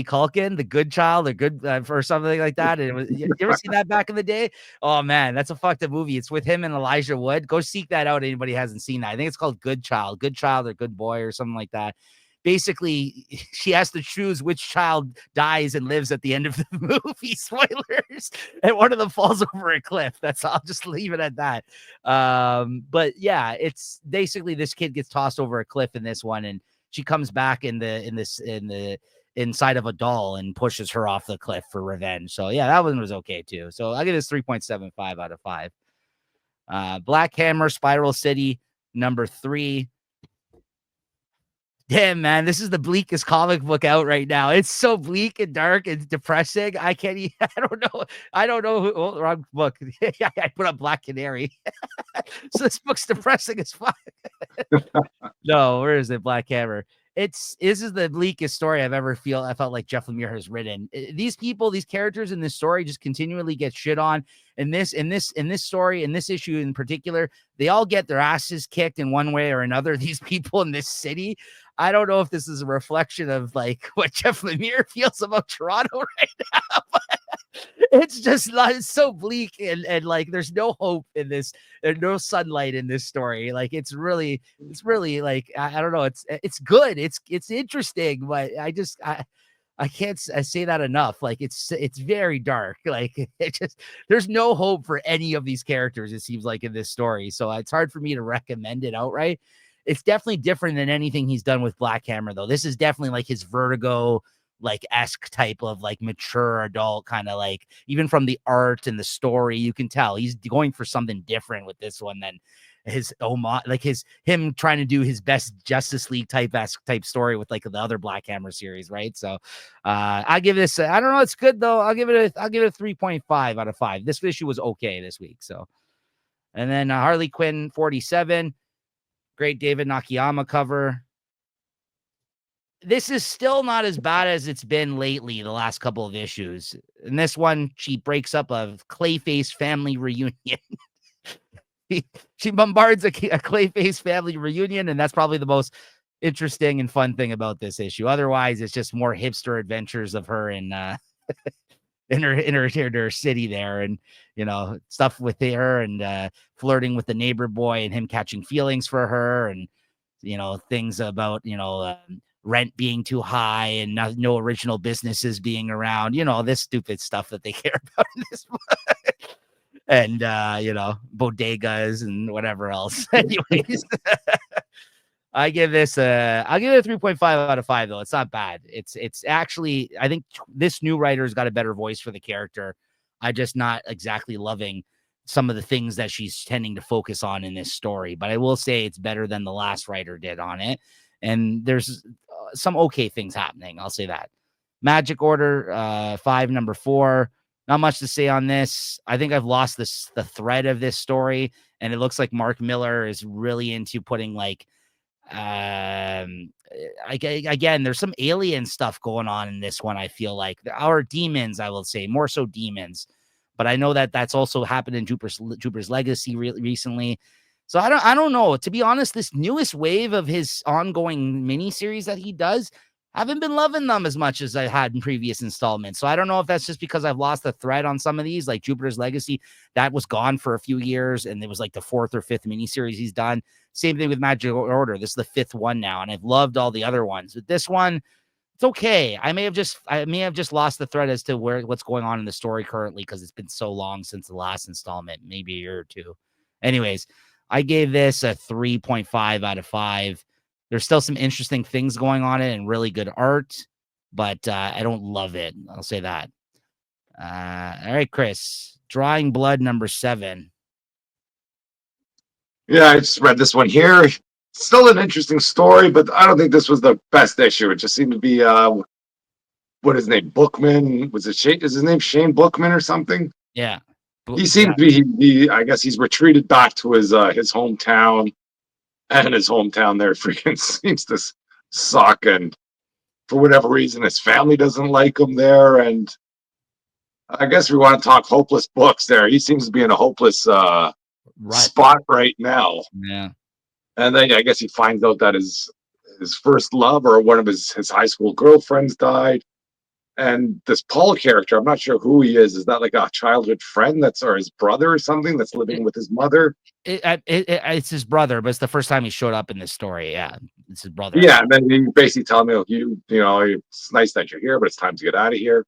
Culkin, The Good Child, or Good or something like that? And you ever see that back in the day? Oh man, that's a fucked up movie. It's with him and Elijah Wood. Go seek that out. Anybody hasn't seen that? I think it's called Good Child or Good Boy or something like that. Basically, she has to choose which child dies and lives at the end of the movie. Spoilers. And one of them falls over a cliff. I'll just leave it at that. But yeah, it's basically this kid gets tossed over a cliff in this one, and she comes back inside of a doll and pushes her off the cliff for revenge. So yeah, that one was okay too. So I'll give this 3.75 out of 5. Black Hammer Spiral City, number 3. Damn, man, this is the bleakest comic book out right now. It's so bleak and dark and depressing. I can't even, I don't know who, wrong book. I put up Black Canary. So this book's depressing as fuck. No, where is it? Black Hammer. This is the bleakest story I felt like Jeff Lemire has written. These people, these characters in this story just continually get shit on. In this story, in this issue in particular, they all get their asses kicked in one way or another. These people in this city. I don't know if this is a reflection of like what Jeff Lemire feels about Toronto right now. It's just it's so bleak, and like there's no hope in this. There's no sunlight in this story. Like it's really like I don't know. It's good. It's interesting, but I can't say that enough. Like it's very dark. Like it just there's no hope for any of these characters, it seems like, in this story. So it's hard for me to recommend it outright. It's definitely different than anything he's done with Black Hammer, though. This is definitely like his Vertigo like esque type of like mature adult kind of, like, even from the art and the story, you can tell he's going for something different with this one than his him trying to do his best Justice League type story with like the other Black Hammer series, right? So I give this, I don't know, it's good though. I'll give it a 3.5 out of 5. This issue was okay this week. So, and then Harley Quinn 47, great David Nakayama cover. This is still not as bad as it's been lately, the last couple of issues. In this one, she breaks up a Clayface family reunion. She bombards a Clayface family reunion, and that's probably the most interesting and fun thing about this issue. Otherwise, it's just more hipster adventures of her in in her city there, and stuff with her, and flirting with the neighbor boy, and him catching feelings for her, and things about rent being too high, and no original businesses being around, this stupid stuff that they care about in this book. And bodegas and whatever else. Anyways, I'll give it a 3.5 out of 5 though. It's not bad. It's actually, I think this new writer's got a better voice for the character. I'm just not exactly loving some of the things that she's tending to focus on in this story, but I will say it's better than the last writer did on it. And there's some okay things happening. I'll say that. Magic Order 5, number 4. Not much to say on this. I think I've lost the thread of this story, and it looks like Mark Miller is really into putting like again, there's some alien stuff going on in this one. I feel like our demons, I will say more so demons, but I know that that's also happened in Jupiter's Legacy recently. So I don't know. To be honest, this newest wave of his ongoing mini series that he does, haven't been loving them as much as I had in previous installments. So I don't know if that's just because I've lost the thread on some of these, like Jupiter's Legacy, that was gone for a few years, and it was like the 4th or 5th miniseries he's done. Same thing with Magic Order. This is the 5th one now, and I've loved all the other ones. But this one, it's okay. I may have just lost the thread as to what's going on in the story currently, because it's been so long since the last installment, maybe a year or two. Anyways, I gave this a 3.5 out of 5. There's still some interesting things going on in it and really good art, but I don't love it. I'll say that. All right, Chris. Drawing Blood, number 7. Yeah, I just read this one here. Still an interesting story, but I don't think this was the best issue. It just seemed to be what is his name? Bookman? Was it Shane? Is his name Shane Bookman or something? Yeah. He seems to be I guess he's retreated back to his hometown, and his hometown there freaking seems to suck, and for whatever reason his family doesn't like him there, and I guess we want to talk hopeless books there. He seems to be in a hopeless spot right now. Yeah. And then I guess he finds out that his first love or one of his high school girlfriends died. And this Paul character, I'm not sure who he is. Is that like a childhood friend or his brother or something that's living with his mother? It's his brother, but it's the first time he showed up in this story. Yeah, it's his brother. Yeah, and then he basically tells me, it's nice that you're here, but it's time to get out of here.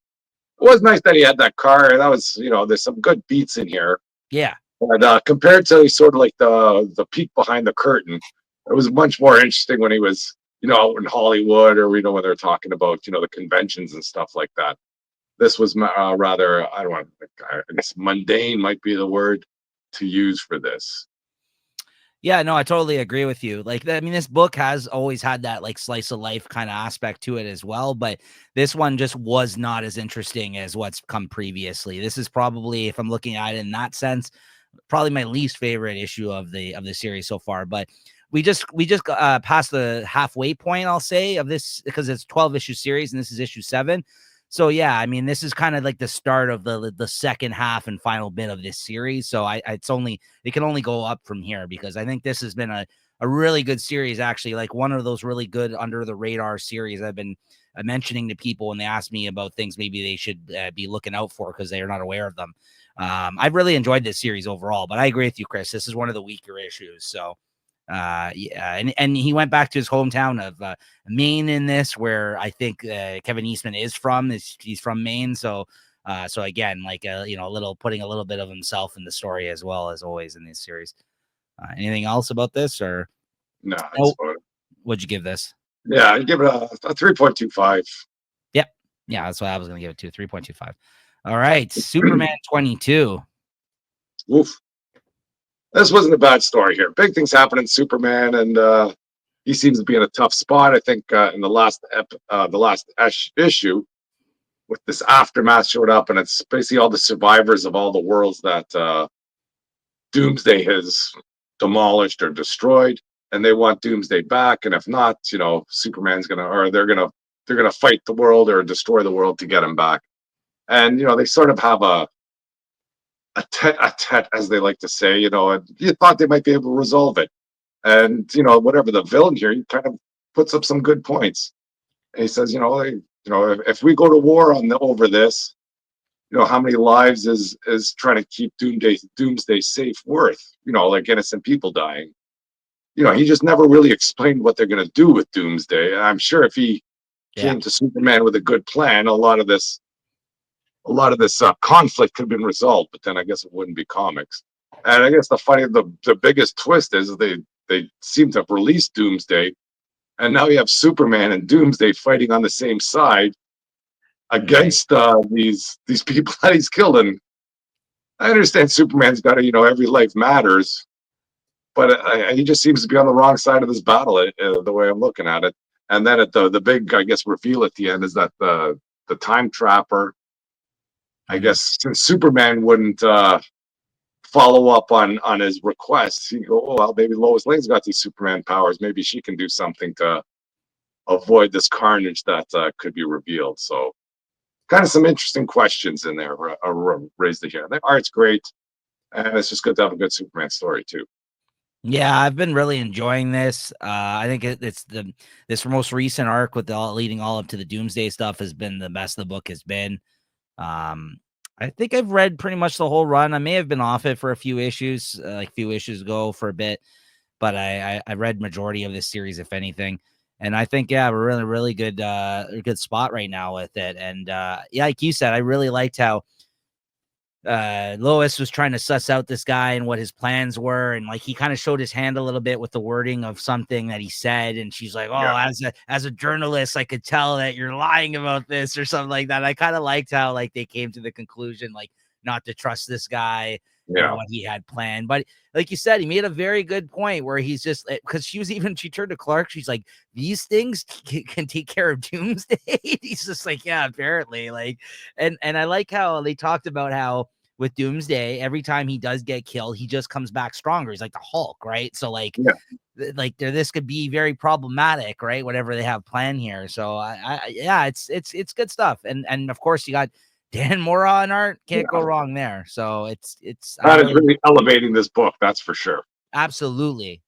It was nice that he had that car. That was, there's some good beats in here. Yeah. But compared to sort of like the peek behind the curtain, it was much more interesting when he was, out in Hollywood, or when they're talking about, the conventions and stuff like that. This was rather, I don't want, I guess mundane might be the word to use for this. Yeah, no, I totally agree with you. Like, I mean, this book has always had that like slice of life kind of aspect to it as well, but this one just was not as interesting as what's come previously. This is probably, if I'm looking at it in that sense, probably my least favorite issue of the series so far. But we just passed the halfway point, I'll say, of this, because it's 12 issue series and this is issue 7. So yeah, I mean, this is kind of like the start of the second half and final bit of this series. So it can only go up from here, because I think this has been a really good series, actually, like one of those really good under the radar series I've been mentioning to people when they ask me about things maybe they should be looking out for because they are not aware of them. I've really enjoyed this series overall, but I agree with you, Chris. This is one of the weaker issues. So yeah, and he went back to his hometown of Maine in this, where I think Kevin Eastman is from. He's from Maine, so again, like a little putting a little bit of himself in the story as well, as always in this series. Anything else about this, or no? What'd you give this? Yeah, I'd give it a 3.25. Yep, yeah, that's what I was going to give it to, 3.25. All right, Superman 22. Oof. This wasn't a bad story here. Big things happen in Superman, and he seems to be in a tough spot. I think in the last issue, with this aftermath showed up, and it's basically all the survivors of all the worlds that Doomsday has demolished or destroyed, and they want Doomsday back. And if not, Superman's they're gonna fight the world or destroy the world to get him back. And they sort of have a tete, as they like to say, and you thought they might be able to resolve it. And, whatever the villain here, he kind of puts up some good points. And he says, if we go to war over this, how many lives is trying to keep doomsday safe worth? Like innocent people dying. He just never really explained what they're going to do with doomsday. And I'm sure if he Yeah. came to Superman with a good plan, a lot of this conflict could have been resolved. But then I guess it wouldn't be comics. And I guess the biggest twist is they seem to have released Doomsday, and now you have Superman and Doomsday fighting on the same side against these people that he's killed. And I understand Superman's got to, every life matters, but he just seems to be on the wrong side of this battle, the way I'm looking at it. And then at the big, I guess, reveal at the end is that the time trapper, I guess, since Superman wouldn't follow up on his requests, he go, oh well, maybe Lois Lane's got these Superman powers. Maybe she can do something to avoid this carnage that could be revealed. So, kind of some interesting questions in there raised here. The art's great, and it's just good to have a good Superman story too. Yeah, I've been really enjoying this. I think it's this most recent arc with leading all up to the Doomsday stuff has been the best the book has been. I think I've read pretty much the whole run. I may have been off it for a few issues, like a few issues ago for a bit, but I read majority of this series, if anything. And I think, yeah, we're really, really good spot right now with it. And yeah, like you said, I really liked how Lois was trying to suss out this guy and what his plans were, and like he kind of showed his hand a little bit with the wording of something that he said, and she's like, "Oh, as a journalist, I could tell that you're lying about this," or something like that. I kind of liked how like they came to the conclusion like not to trust this guy and what he had planned. But like you said, he made a very good point where he's just because she turned to Clark, she's like, "These things can take care of Doomsday." He's just like, "Yeah, apparently." Like, and I like how they talked about how with Doomsday, every time he does get killed, he just comes back stronger. He's like the Hulk, right? So like, this could be very problematic, right? Whatever they have planned here. So yeah, it's good stuff. And of course you got Dan Mora on art. Can't go wrong there. So it's that is really elevating this book. That's for sure. Absolutely.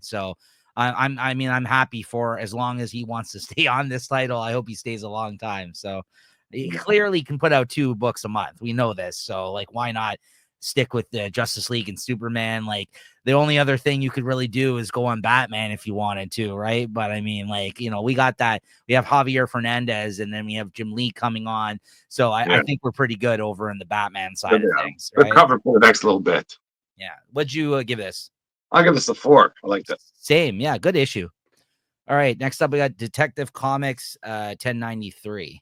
So I'm happy for as long as he wants to stay on this title. I hope he stays a long time. So he clearly can put out 2 books a month. We know this. So like, why not stick with the Justice League and Superman? Like the only other thing you could really do is go on Batman if you wanted to, right? But I mean, like, we got that. We have Javier Fernandez and then we have Jim Lee coming on. So I think we're pretty good over in the Batman side of things. Right? They're covered for the next little bit. Yeah. What'd you give this? I'll give this a 4. I like that. Same. Yeah. Good issue. All right. Next up, we got Detective Comics 1093.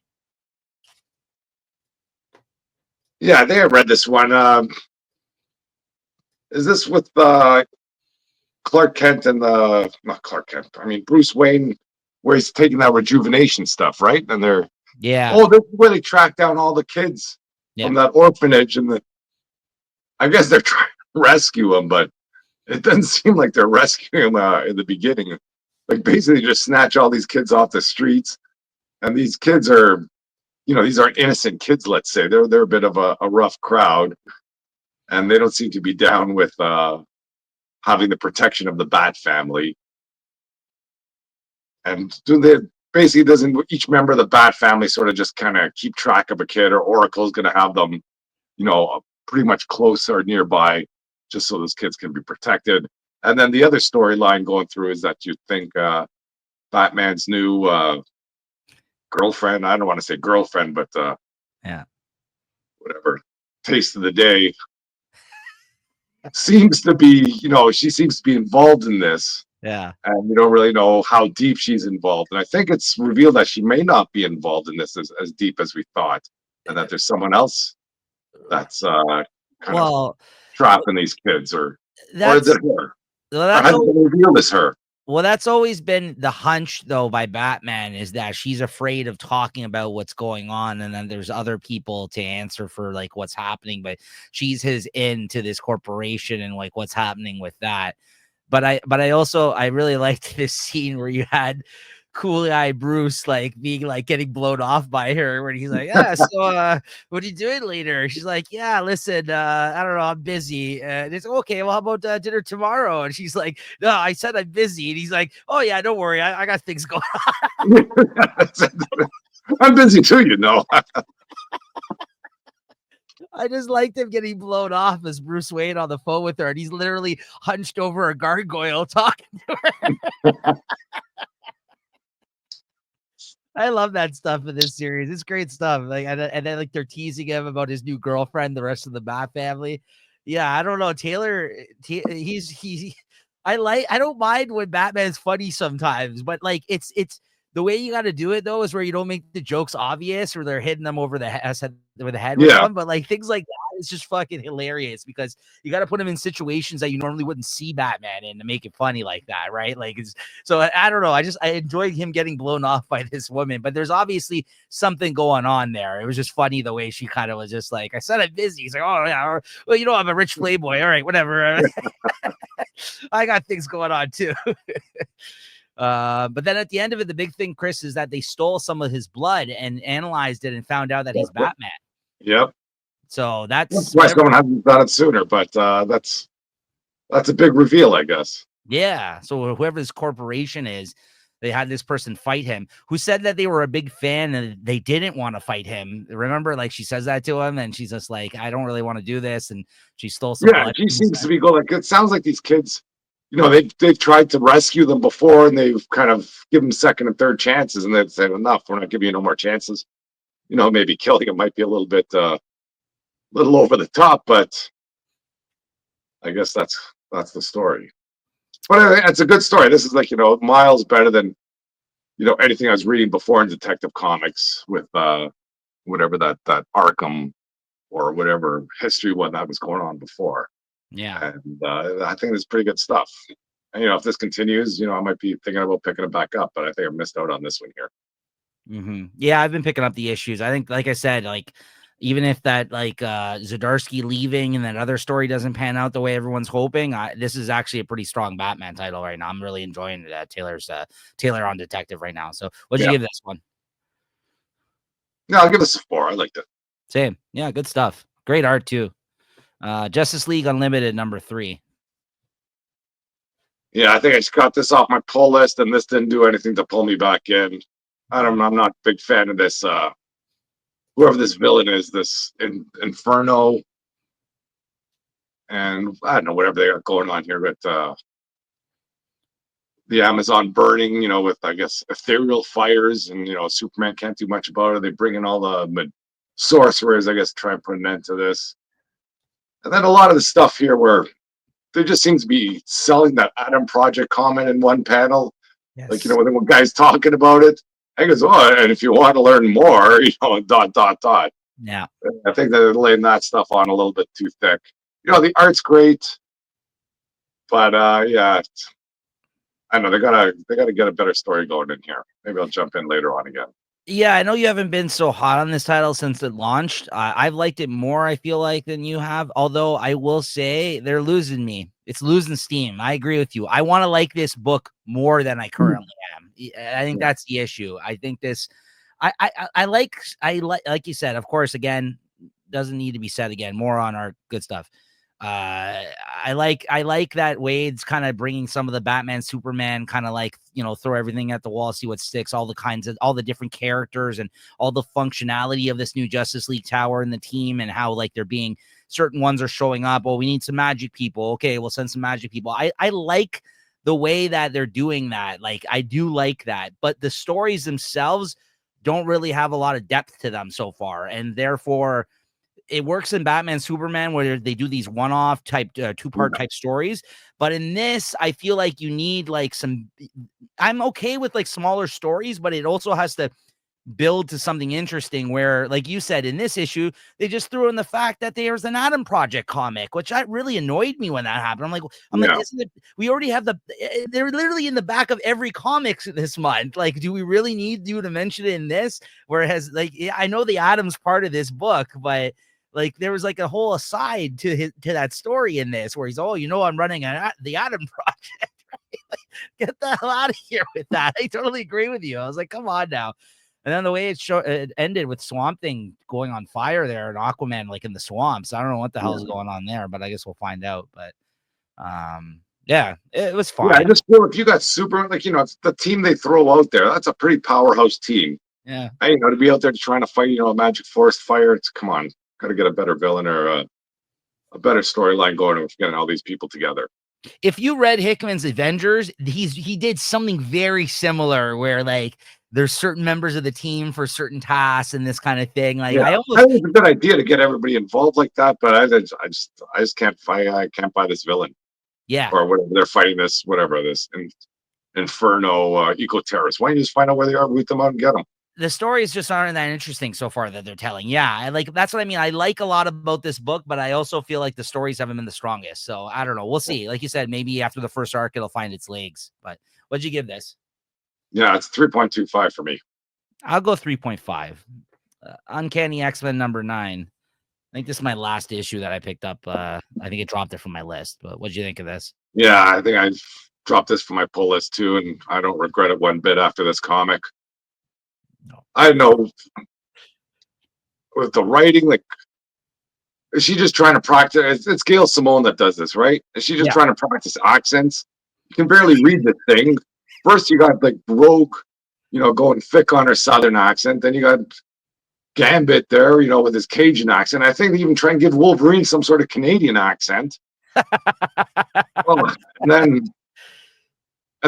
Yeah, I think I read this one. Is this with Clark Kent and not Clark Kent? I mean Bruce Wayne, where he's taking that rejuvenation stuff, right? And they're this is where they track down all the kids from that orphanage, and I guess they're trying to rescue them, but it doesn't seem like they're rescuing them in the beginning. Like basically, just snatch all these kids off the streets, and these kids are. These aren't innocent kids, let's say. They're a bit of a rough crowd, and they don't seem to be down with having the protection of the Bat family. And basically doesn't each member of the Bat family sort of just kind of keep track of a kid, or Oracle's going to have them, pretty much close or nearby, just so those kids can be protected. And then the other storyline going through is that you think Batman's new girlfriend, I don't want to say girlfriend, but whatever, taste of the day, seems to be, she seems to be involved in this. Yeah. And you don't really know how deep she's involved. And I think it's revealed that she may not be involved in this as deep as we thought, and that there's someone else that's kind of trapping these kids, or is it her? Or has it been revealed as her? Well, that's always been the hunch, though, by Batman, is that she's afraid of talking about what's going on, and then there's other people to answer for like what's happening. But she's his in to this corporation and like what's happening with that. But I really liked this scene where you had cool guy Bruce like being like getting blown off by her when he's like, yeah, so what are you doing later? She's like, yeah, listen, I don't know, I'm busy. And it's okay, well, how about dinner tomorrow? And she's like, no, I said I'm busy. And he's like, oh yeah, don't worry, I got things going on. I'm busy too, you know. I just liked him getting blown off as Bruce Wayne on the phone with her, and he's literally hunched over a gargoyle talking to her. I love that stuff in this series. It's great stuff. Like, and then like they're teasing him about his new girlfriend, the rest of the Bat family. Yeah, I don't know. Taylor, I don't mind when Batman's funny sometimes, but like it's the way you got to do it though is where you don't make the jokes obvious or they're hitting them over the head with Yeah. them. But like things like that is just fucking hilarious because you got to put him in situations that you normally wouldn't see Batman in to make it funny like that, right? Like it's so I don't know. I enjoyed him getting blown off by this woman, but there's obviously something going on there. It was just funny the way she kind of was just like, I said I'm busy. He's like, oh yeah, well, you know, I'm a rich playboy. All right, whatever. I got things going on too. But then at the end of it, the big thing, Chris, is that they stole some of his blood and analyzed it and found out that he's Batman. Yep. So that's why someone hasn't done it sooner, but that's a big reveal, I guess. Yeah. So whoever this corporation is, they had this person fight him who said that they were a big fan and they didn't want to fight him. Remember, like she says that to him and she's just like, I don't really want to do this. And she stole some blood. She seems to be going like, it sounds like these kids, you know, they've tried to rescue them before and they've kind of given them second and third chances and they've said, enough, we're not giving you no more chances. You know, maybe killing him might be a little bit little over the top, but I guess that's the story. But it's a good story. This is like, you know, miles better than, you know, anything I was reading before in Detective Comics with whatever that Arkham or whatever history one that was going on before. Yeah. And I think it's pretty good stuff. And, you know, if this continues, you know, I might be thinking about picking it back up, but I think I missed out on this one here. Mm-hmm. Yeah, I've been picking up the issues. I think, like I said, like even if that like Zdarsky leaving and that other story doesn't pan out the way everyone's hoping, this is actually a pretty strong Batman title right now. I'm really enjoying Taylor on Detective right now. So what'd you give this one? No, I'll give this a 4. I liked it. Same. Yeah, good stuff. Great art too. Justice League Unlimited #3. Yeah, I think I just got this off my pull list, and this didn't do anything to pull me back in. I'm not a big fan of this. Whoever this villain is, this Inferno, and I don't know whatever they got going on here, but the Amazon burning, you know, with I guess ethereal fires, and you know, Superman can't do much about it. They bring in all the sorcerers, I guess, to try and put an end to this. And then a lot of the stuff here where there just seems to be selling that Adam Project comment in one panel. Yes. Like, you know, when the guy's talking about it, I goes, oh, and if you want to learn more, you know, ... Yeah. I think they're laying that stuff on a little bit too thick. You know, the art's great, but yeah, I know they gotta get a better story going in here. Maybe I'll jump in later on again. Yeah, I know you haven't been so hot on this title since it launched. I've liked it more, I feel like, than you have. Although I will say they're losing me. It's losing steam. I agree with you. I want to like this book more than I currently am. I think that's the issue. I think this, I like you said, of course, again, doesn't need to be said again, more on our good stuff. I like that Wade's kind of bringing some of the Batman, Superman kind of like, you know, throw everything at the wall, see what sticks, all the different characters and all the functionality of this new Justice League tower and the team and how like they're being certain ones are showing up. Oh, we need some magic people. Okay, we'll send some magic people. I like the way that they're doing that. Like, I do like that, but the stories themselves don't really have a lot of depth to them so far. And therefore, it works in Batman, Superman, where they do these one-off type, two-part type stories. But in this, I feel like you need like I'm okay with like smaller stories, but it also has to build to something interesting where, like you said, in this issue, they just threw in the fact that there's an Adam Project comic, which really annoyed me when that happened. I'm like, isn't it? We already have they're literally in the back of every comics this month. Like, do we really need you to mention it in this? Whereas, like, I know the Adam's part of this book, but like there was like a whole aside to that story in this where he's, oh, you know, I'm running the Adam Project. Right? Get the hell out of here with that. I totally agree with you. I was like, come on now. And then the way it ended with Swamp Thing going on fire there and Aquaman like in the swamps. I don't know what the hell is going on there, but I guess we'll find out. But yeah, it was fine. Yeah, I just feel if you got super, like, it's the team they throw out there, that's a pretty powerhouse team. Yeah. To be out there trying to fight, a magic forest fire, it's come on, got to get a better villain or a better storyline going with getting all these people together. If you read Hickman's Avengers, he did something very similar where like there's certain members of the team for certain tasks and this kind of thing. Like I think it's a good idea to get everybody involved like that, but I just can't fight. I can't buy this villain. Yeah. Or whatever they're fighting this Inferno eco terrorists. Why don't you just find out where they are, root them out, and get them? The stories just aren't that interesting so far that they're telling. Yeah, that's what I mean. I like a lot about this book, but I also feel like the stories haven't been the strongest. So I don't know. We'll see. Like you said, maybe after the first arc, it'll find its legs. But what'd you give this? Yeah, it's 3.25 for me. I'll go 3.5. Uncanny X-Men number 9. I think this is my last issue that I picked up. I think it dropped it from my list. But what'd you think of this? Yeah, I think I dropped this from my pull list too, and I don't regret it one bit after this comic. No. I know with the writing, like, is she just trying to practice? It's Gail Simone that does this, right? Is she just trying to practice accents? You can barely read the thing. First, you got like Rogue, going thick on her Southern accent. Then you got Gambit there, with his Cajun accent. I think they even try and give Wolverine some sort of Canadian accent. Well, and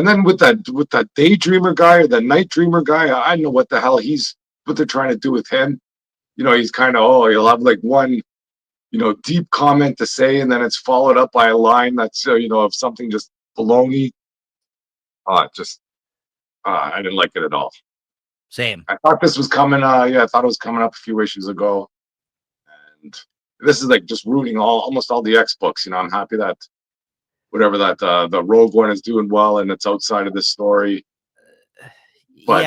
then with that daydreamer guy or the night dreamer guy, I don't know what the hell what they're trying to do with him. He's kind of he'll have like one deep comment to say, and then it's followed up by a line that's of something just baloney. I didn't like it at all. Same. I thought this was coming. I thought it was coming up a few issues ago, and this is like just rooting almost all the X books. I'm happy that whatever that the Rogue one is doing well, and it's outside of this story. But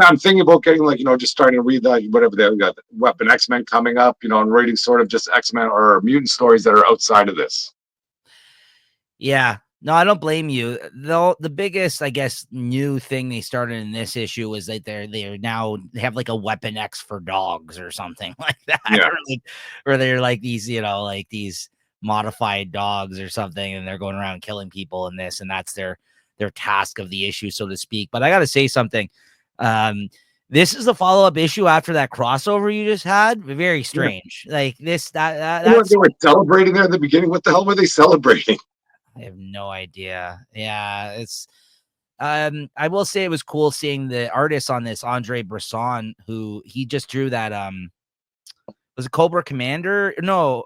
I'm thinking about getting just starting to read that whatever they got Weapon X-Men coming up, and reading sort of just X-Men or mutant stories that are outside of this. Yeah. No, I don't blame you. Though the biggest, I guess, new thing they started in this issue was that they have like a Weapon X for dogs or something like that. Yeah. Or they're like these, like these modified dogs or something, and they're going around killing people in this, and that's their task of the issue, so to speak. But I gotta say something. This is the follow-up issue after that crossover you just had. Very strange. Yeah. Like this, that's they were celebrating there at the beginning. What the hell were they celebrating? I have no idea. Yeah, it's I will say it was cool seeing the artist on this, Andre Bresson, who he just drew that was it Cobra Commander? No,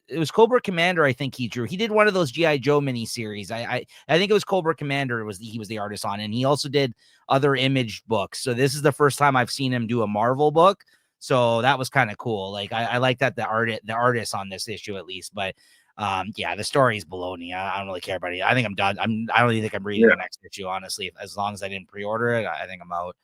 it was Cobra Commander, I think he drew. He did one of those G.I. Joe miniseries. I think it was Cobra Commander he was the artist on, and he also did other Image books. So this is the first time I've seen him do a Marvel book. So that was kind of cool. Like I like that the artist on this issue at least, but the story is baloney. I don't really care about it. I think I'm done. I don't even think I'm reading the next issue, honestly. As long as I didn't pre-order it, I think I'm out.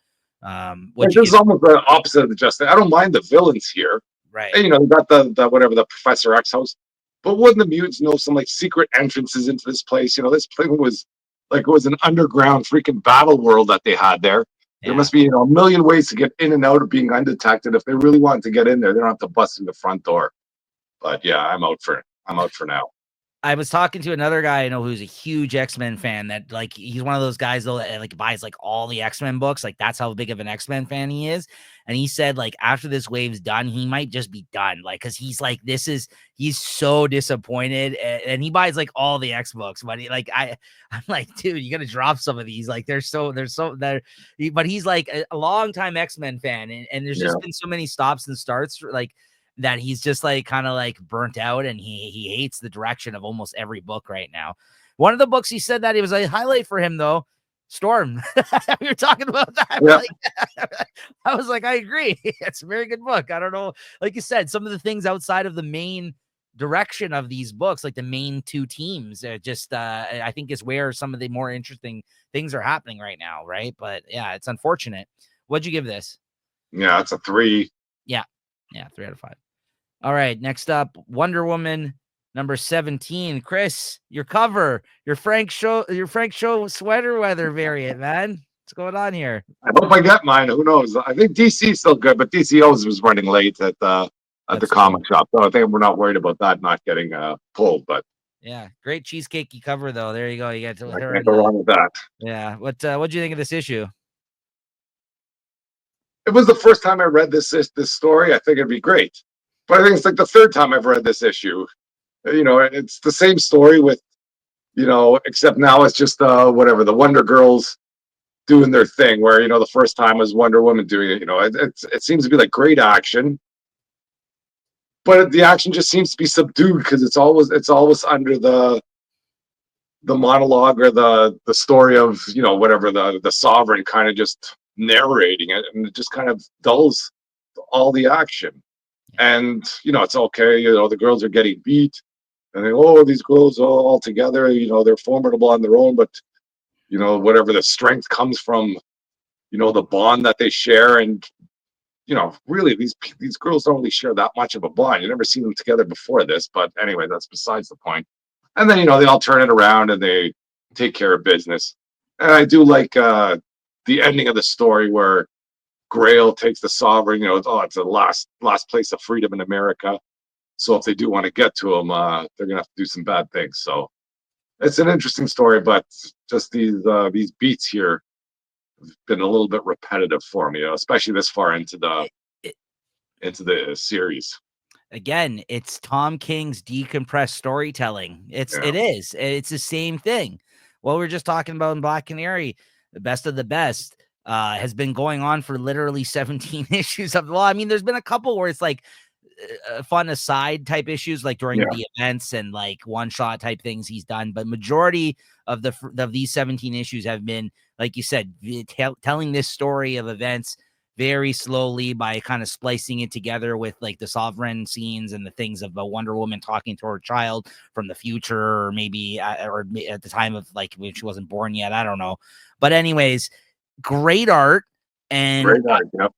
This is almost the opposite of the Justice. I don't mind the villains here. Right. And, you got the whatever, the Professor X house. But wouldn't the mutants know some like secret entrances into this place? This place was like it was an underground freaking battle world that they had there. There must be a million ways to get in and out of being undetected. If they really want to get in there, they don't have to bust through the front door. But yeah, I'm out for now. I was talking to another guy I know who's a huge X-Men fan that like he's one of those guys though that like buys like all the X-Men books. Like that's how big of an X-Men fan he is. And he said like after this wave's done, he might just be done. Like because he's like he's so disappointed and he buys like all the X books. But I'm like, dude, you gotta drop some of these. Like but he's like a long time X-Men fan and there's just been so many stops and starts like that he's just like kind of like burnt out and he hates the direction of almost every book right now. One of the books he said that it was a highlight for him though, Storm. We were talking about that. Yeah. I was like, I agree. It's a very good book. I don't know. Like you said, some of the things outside of the main direction of these books, like the main two teams, just I think is where some of the more interesting things are happening right now, right? But yeah, it's unfortunate. What'd you give this? Yeah, it's a 3. Yeah, 3 out of 5. All right, next up, Wonder Woman number 17. Chris, your cover, your Frank Show sweater weather variant, man. What's going on here? I hope I get mine. Who knows? I think DC's still good, but DC always was running late at the That's true. comic shop, so I think we're not worried about that not getting pulled. But Yeah, great cheesecakey cover though. There you go. You got I her can't and go wrong with that. yeah. What do you think of this issue? It was the first time I read this story. I think it'd be great, but I think it's like the third time I've read this issue. It's the same story with except now it's just whatever the Wonder Girls doing their thing. Where the first time was Wonder Woman doing it. It seems to be like great action, but the action just seems to be subdued because it's always under the monologue or the story of whatever the sovereign kind of just narrating it, and it just kind of dulls all the action. And it's okay, the girls are getting beat, and these girls all together, they're formidable on their own, but whatever the strength comes from, the bond that they share. And really these girls don't really share that much of a bond. You never seen them together before this, but anyway, that's besides the point. And then they all turn it around and they take care of business. And I do like the ending of the story where Grail takes the sovereign. It's the last place of freedom in America. So if they do want to get to him, they're gonna have to do some bad things. So it's an interesting story, but just these beats here have been a little bit repetitive for me, especially this far into the It, into the series. Again, it's Tom King's decompressed storytelling. Yeah, It's the same thing. What we were just talking about in Black Canary, the best of the best, has been going on for literally 17 issues of. Well, I mean, there's been a couple where it's like fun aside type issues, like during yeah, the events and like one shot type things he's done. But majority of these 17 issues have been, like you said, telling this story of events very slowly by kind of splicing it together with like the sovereign scenes and the things of a Wonder Woman talking to her child from the future, or maybe or at the time of like when she wasn't born yet. I don't know. But anyways, great art and great art. Yep.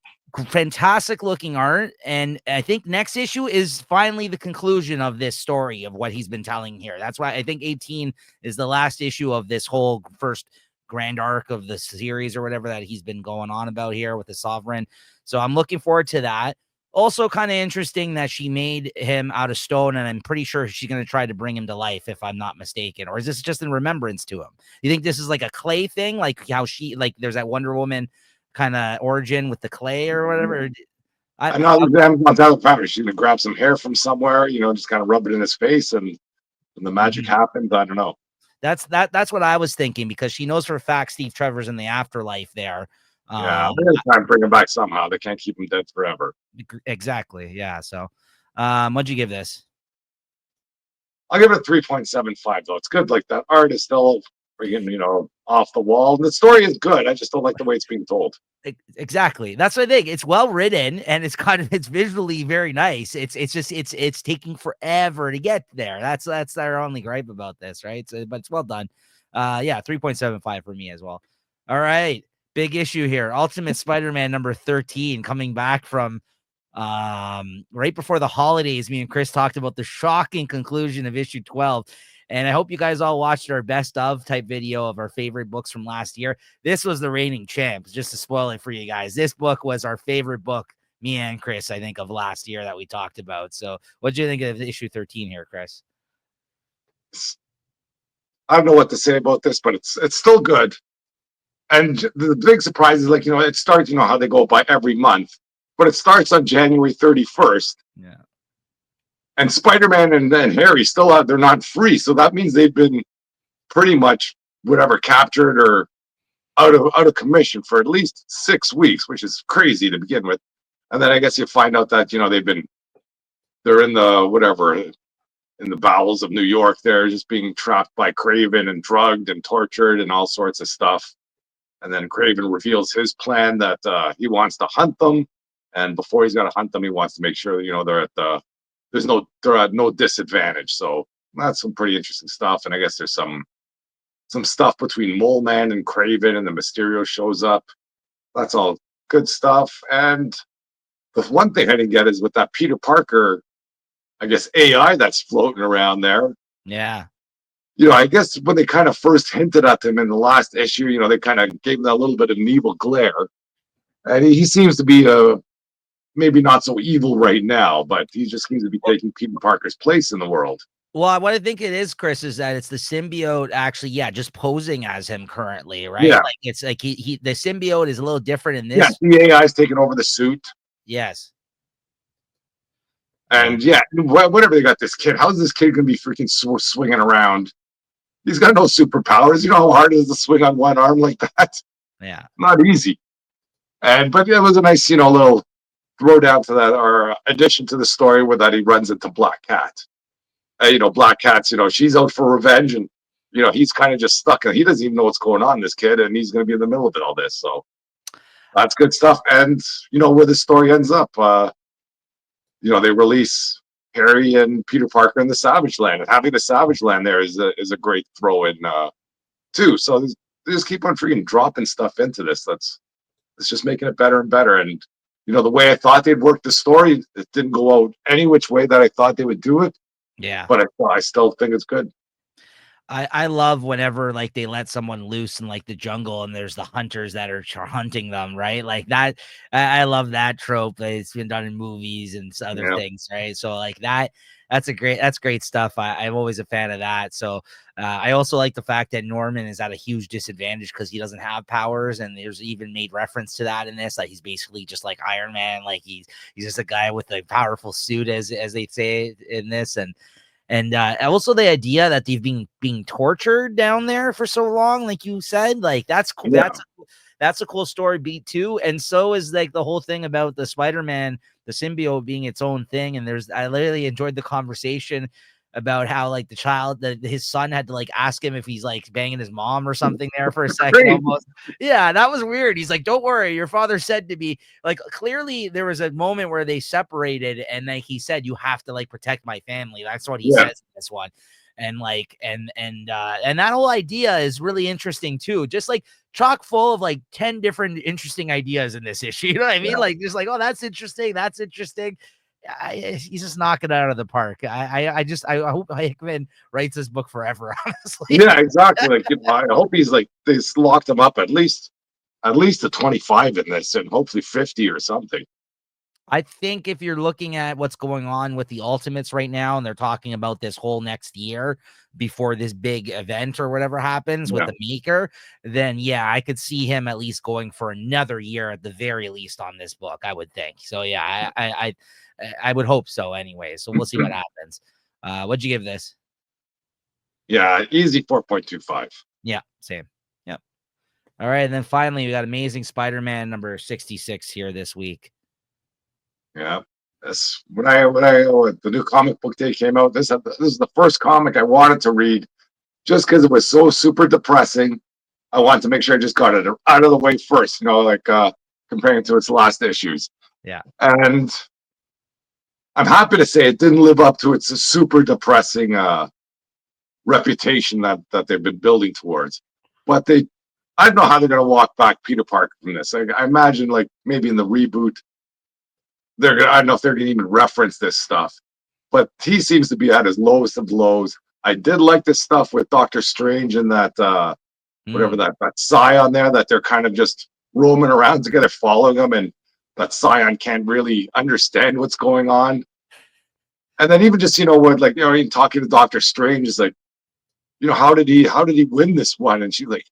fantastic looking art. And I think next issue is finally the conclusion of this story of what he's been telling here. That's why I think 18 is the last issue of this whole first grand arc of the series or whatever that he's been going on about here with the sovereign. So I'm looking forward to that. Also, kind of interesting that she made him out of stone, and I'm pretty sure she's going to try to bring him to life, if I'm not mistaken. Or is this just in remembrance to him? You think this is like a clay thing, like how she, like there's that Wonder Woman kind of origin with the clay or whatever? I know Amazon's out of the She's gonna grab some hair from somewhere, just kind of rub it in his face, and the magic Mhm. happens. I don't know. That's what I was thinking, because she knows for a fact Steve Trevor's in the afterlife there. Yeah, Um, they're gonna try and bring him back somehow. They can't keep him dead forever. exactly. Yeah. So, what'd you give this? I'll give it a 3.75 though. It's good. Like that art is still freaking, off the wall. And the story is good. I just don't like the way it's being told. Exactly. That's what I think. It's well written and it's visually very nice. It's taking forever to get there. That's our only gripe about this, right? So, but it's well done. Yeah, 3.75 for me as well. All right. Big issue here. Ultimate Spider-Man number 13, coming back from right before the holidays. Me and Chris talked about the shocking conclusion of issue 12. And I hope you guys all watched our best of type video of our favorite books from last year. This was the reigning champs, just to spoil it for you guys. This book was our favorite book, me and Chris, I think, of last year that we talked about. So what do you think of issue 13 here, Chris? I don't know what to say about this, but it's still good. And the big surprise is, like, it starts, how they go by every month, but it starts on January 31st. Yeah. And Spider-Man and Harry still they're not free. So that means they've been pretty much whatever captured or out of commission for at least 6 weeks, which is crazy to begin with. And then I guess you find out that they're in the whatever in the bowels of New York. They're just being trapped by Craven and drugged and tortured and all sorts of stuff. And then Craven reveals his plan that he wants to hunt them, and before he's going to hunt them, he wants to make sure they're at no disadvantage. So that's some pretty interesting stuff. And I guess there's some stuff between Mole Man and Craven, and the Mysterio shows up. That's all good stuff. And the one thing I didn't get is with that Peter Parker I guess, AI that's floating around there. Yeah. I guess when they kind of first hinted at him in the last issue, they kind of gave him that little bit of an evil glare. And he seems to be maybe not so evil right now, but he just seems to be taking Peter Parker's place in the world. Well, what I think it is, Chris, is that it's the symbiote actually, just posing as him currently, right? Yeah. Like it's like the symbiote is a little different in Yeah, this. the AI is taking over the suit. Yes. And whatever they got this kid, how's this kid going to be freaking swinging around? He's got no superpowers. You know how hard it is to swing on one arm like that? Yeah. Not easy. But it was a nice, little throw down to that, or addition to the story where that he runs into Black Cat. Black Cat's, she's out for revenge, and he's kind of just stuck. He doesn't even know what's going on, this kid, and he's going to be in the middle of it all this. So that's good stuff. And where the story ends up. They release Harry and Peter Parker in the Savage Land, and having the Savage Land there is a great throw in too. So they just keep on freaking dropping stuff into this. It's just making it better and better. And the way I thought they'd work the story, it didn't go out any which way that I thought they would do it. Yeah. But I still think it's good. I love whenever like they let someone loose in like the jungle and there's the hunters that are hunting them, right? Like that. I love that trope. It's been done in movies and other things, right? So like that's great stuff. I'm always a fan of that. So I also like the fact that Norman is at a huge disadvantage because he doesn't have powers, and there's even made reference to that in this. That he's basically just like Iron Man, like he's just a guy with a powerful suit, as they say in this, and also the idea that they've been being tortured down there for so long, like you said, like that's cool. Yeah. That's a cool story beat too. And so is like the whole thing about the Spider-Man, the symbiote being its own thing. And I literally enjoyed the conversation about how like the child, that his son had to like ask him if he's like banging his mom or something there for a second almost. Yeah, that was weird. He's like, don't worry, your father said to me, like, clearly there was a moment where they separated and like he said, you have to like protect my family. That's what he says in this one. And like and that whole idea is really interesting too. Just like chock full of like 10 different interesting ideas in this issue. You know what I mean? Like just like, oh, that's interesting. That's interesting. He's just knocking it out of the park. I hope Hickman writes this book forever, honestly. Yeah, exactly. Like I hope he's like they locked him up at least a 25 in this, and hopefully 50 or something. I think if you're looking at what's going on with the Ultimates right now, and they're talking about this whole next year before this big event or whatever happens with the Maker, then I could see him at least going for another year at the very least on this book, I would think. So I would hope so anyway. So we'll see what happens. What'd you give this? Yeah, easy 4.25. Yeah, same. Yep. All right, and then finally we got Amazing Spider-Man number 66 here this week. Yeah, that's when the new comic book day came out. This is the first comic I wanted to read, just because it was so super depressing. I wanted to make sure I just got it out of the way first, like comparing it to its last issues. Yeah, and I'm happy to say it didn't live up to its super depressing reputation that they've been building towards. But I don't know how they're going to walk back Peter Parker from this. I imagine like maybe in the reboot, I don't know if they're going to even reference this stuff, but he seems to be at his lowest of lows. I did like this stuff with Doctor Strange and that whatever that Scion there, that they're kind of just roaming around together, following him, and that Scion can't really understand what's going on. And then even just what, like, even talking to Doctor Strange is like, how did he win this one? And she's like,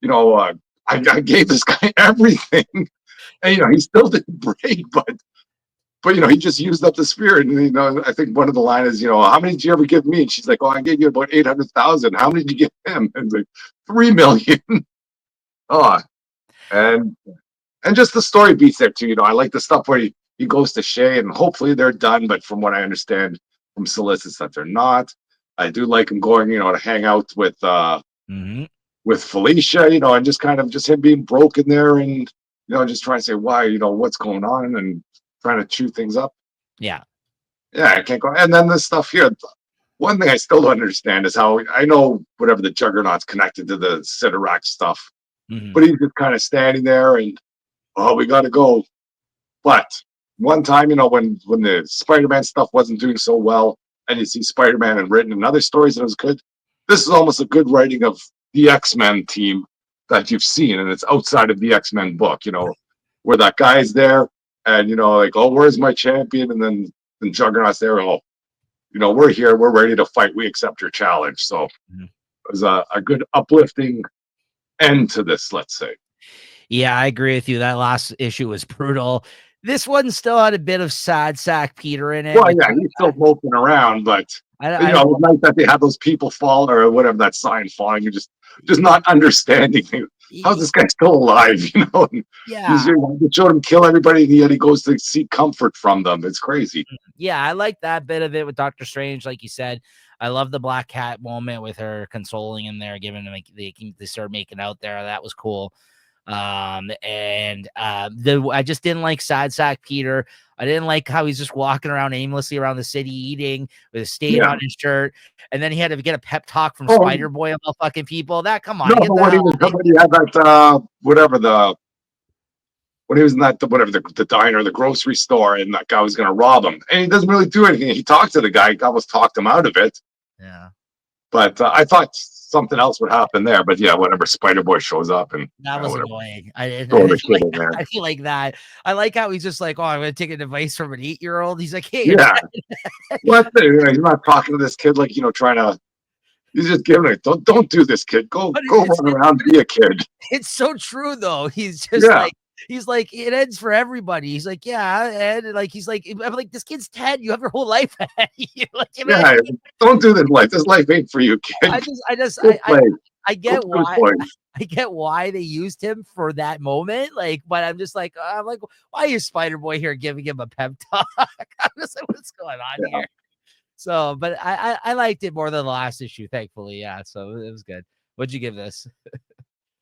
I gave this guy everything, and he still didn't break, but he just used up the spirit. And I think one of the lines is, how many did you ever give me? And she's like, oh, I gave you about 800,000. How many did you give him? And it's like 3 million. Oh, and just the story beats there too. I like the stuff where he goes to Shay, and hopefully they're done. But from what I understand from solicits, that they're not. I do like him going, to hang out with Felicia, and just kind of just him being broken there, and just trying to say why, what's going on, and trying to chew things up. Yeah, I can't go. And then this stuff here. One thing I still don't understand is how I know whatever the Juggernaut's connected to the Sidorak stuff, but he's just kind of standing there and, oh, we got to go. But one time, when the Spider-Man stuff wasn't doing so well, and you see Spider-Man and written in other stories that it was good. This is almost a good writing of the X-Men team that you've seen, and it's outside of the X-Men book. Where that guy's there, and like, oh, where's my champion? And then Juggernaut's there. Oh, we're here. We're ready to fight. We accept your challenge. So it was a good uplifting end to this, let's say. Yeah, I agree with you. That last issue was brutal. This one still had a bit of sad sack Peter in it. Well, yeah, he's still moping around, but it was nice that they had those people fall or whatever, that sign falling. You're just not understanding. How's this guy still alive? Yeah, They showed him kill everybody, and yet he goes to seek comfort from them. It's crazy. yeah, I like that bit of it with Doctor Strange, like you said. I love the Black Cat moment with her consoling him there, giving him they start making out there. That was cool. I just didn't like sad sack Peter. I didn't like how he's just walking around aimlessly around the city eating with a stain on his shirt, and then he had to get a pep talk from Spider Boy about fucking people. Come on, no, but when he had that when he was in that the diner, the grocery store, and that guy was going to rob him, and he doesn't really do anything. He talked to the guy, almost talked him out of it. Yeah, but I thought something else would happen there. But yeah, whenever Spider Boy shows up, and that was annoying. I feel like that. I like how he's just like, oh, I'm going to take advice from an 8-year-old. He's like, hey, yeah, what? He's not talking to this kid like trying to. He's just giving it. Don't do this, kid. Go run around, be a kid. It's so true though. He's just he's like, it ends for everybody. He's like, yeah, and like he's like, I'm like, this kid's 10. You have your whole life ahead of you. Don't do this life. This life ain't for you, kid. I get why they used him for that moment. But I'm just like, why is Spider Boy here giving him a pep talk? I'm just like, what's going on here? So, but I liked it more than the last issue, thankfully. Yeah, so it was good. What'd you give this?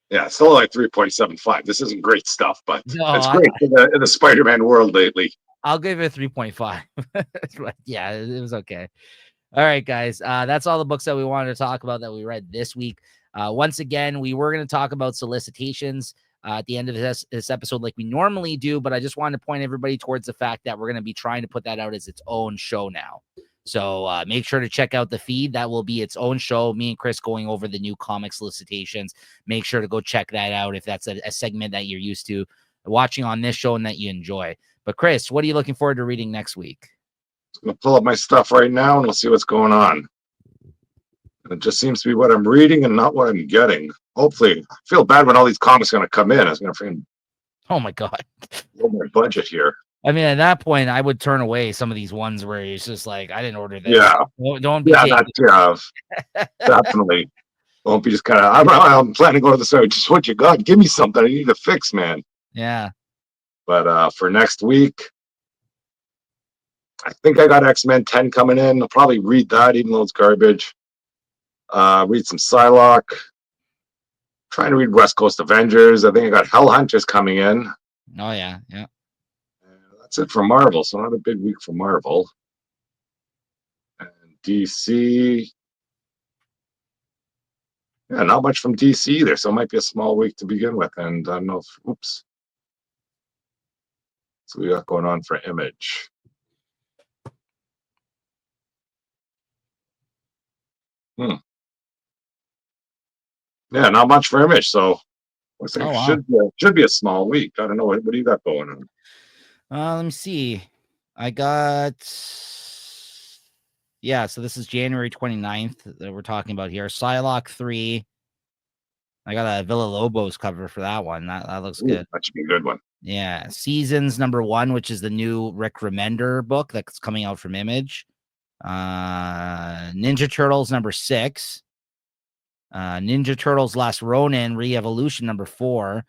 Yeah, it's still like 3.75. This isn't great stuff, but it's great in the Spider-Man world lately. I'll give it a 3.5. Yeah, it was okay. All right, guys. That's all the books that we wanted to talk about that we read this week. Once again, we were going to talk about solicitations at the end of this episode like we normally do, but I just wanted to point everybody towards the fact that we're going to be trying to put that out as its own show now. So make sure to check out the feed. That will be its own show. Me and Chris going over the new comic solicitations. Make sure to go check that out if that's a segment that you're used to watching on this show and that you enjoy. But Chris, what are you looking forward to reading next week? I'm going to pull up my stuff right now and we'll see what's going on. It just seems to be what I'm reading and not what I'm getting. Hopefully, I feel bad when all these comics are going to come in. I was going to freaking oh my god, blow my budget here. I mean, at that point, I would turn away some of these ones where it's just like, I didn't order this. Yeah. Don't be definitely. Won't be just kind of, I'm planning to go to the store. Just what you got. Give me something. I need to fix, man. Yeah. But for next week, I think I got X-Men 10 coming in. I'll probably read that, even though it's garbage. Read some Psylocke. Trying to read West Coast Avengers. I think I got Hell Hunters coming in. Oh, yeah. Yeah. That's it for Marvel. So not a big week for Marvel. And DC. Yeah, not much from DC either. So it might be a small week to begin with. And I don't know if, oops. So we got going on for Image. Yeah, not much for Image. So looks like should be a small week. I don't know. What do you got going on? Let me see. I got, yeah, so this is January 29th that we're talking about here. Psylocke 3. I got a Villa Lobos cover for that one. That looks good. That should be a good one. Yeah. Seasons #1, which is the new Rick Remender book that's coming out from Image. Ninja Turtles #6. Ninja Turtles Last Ronin Re-Evolution #4.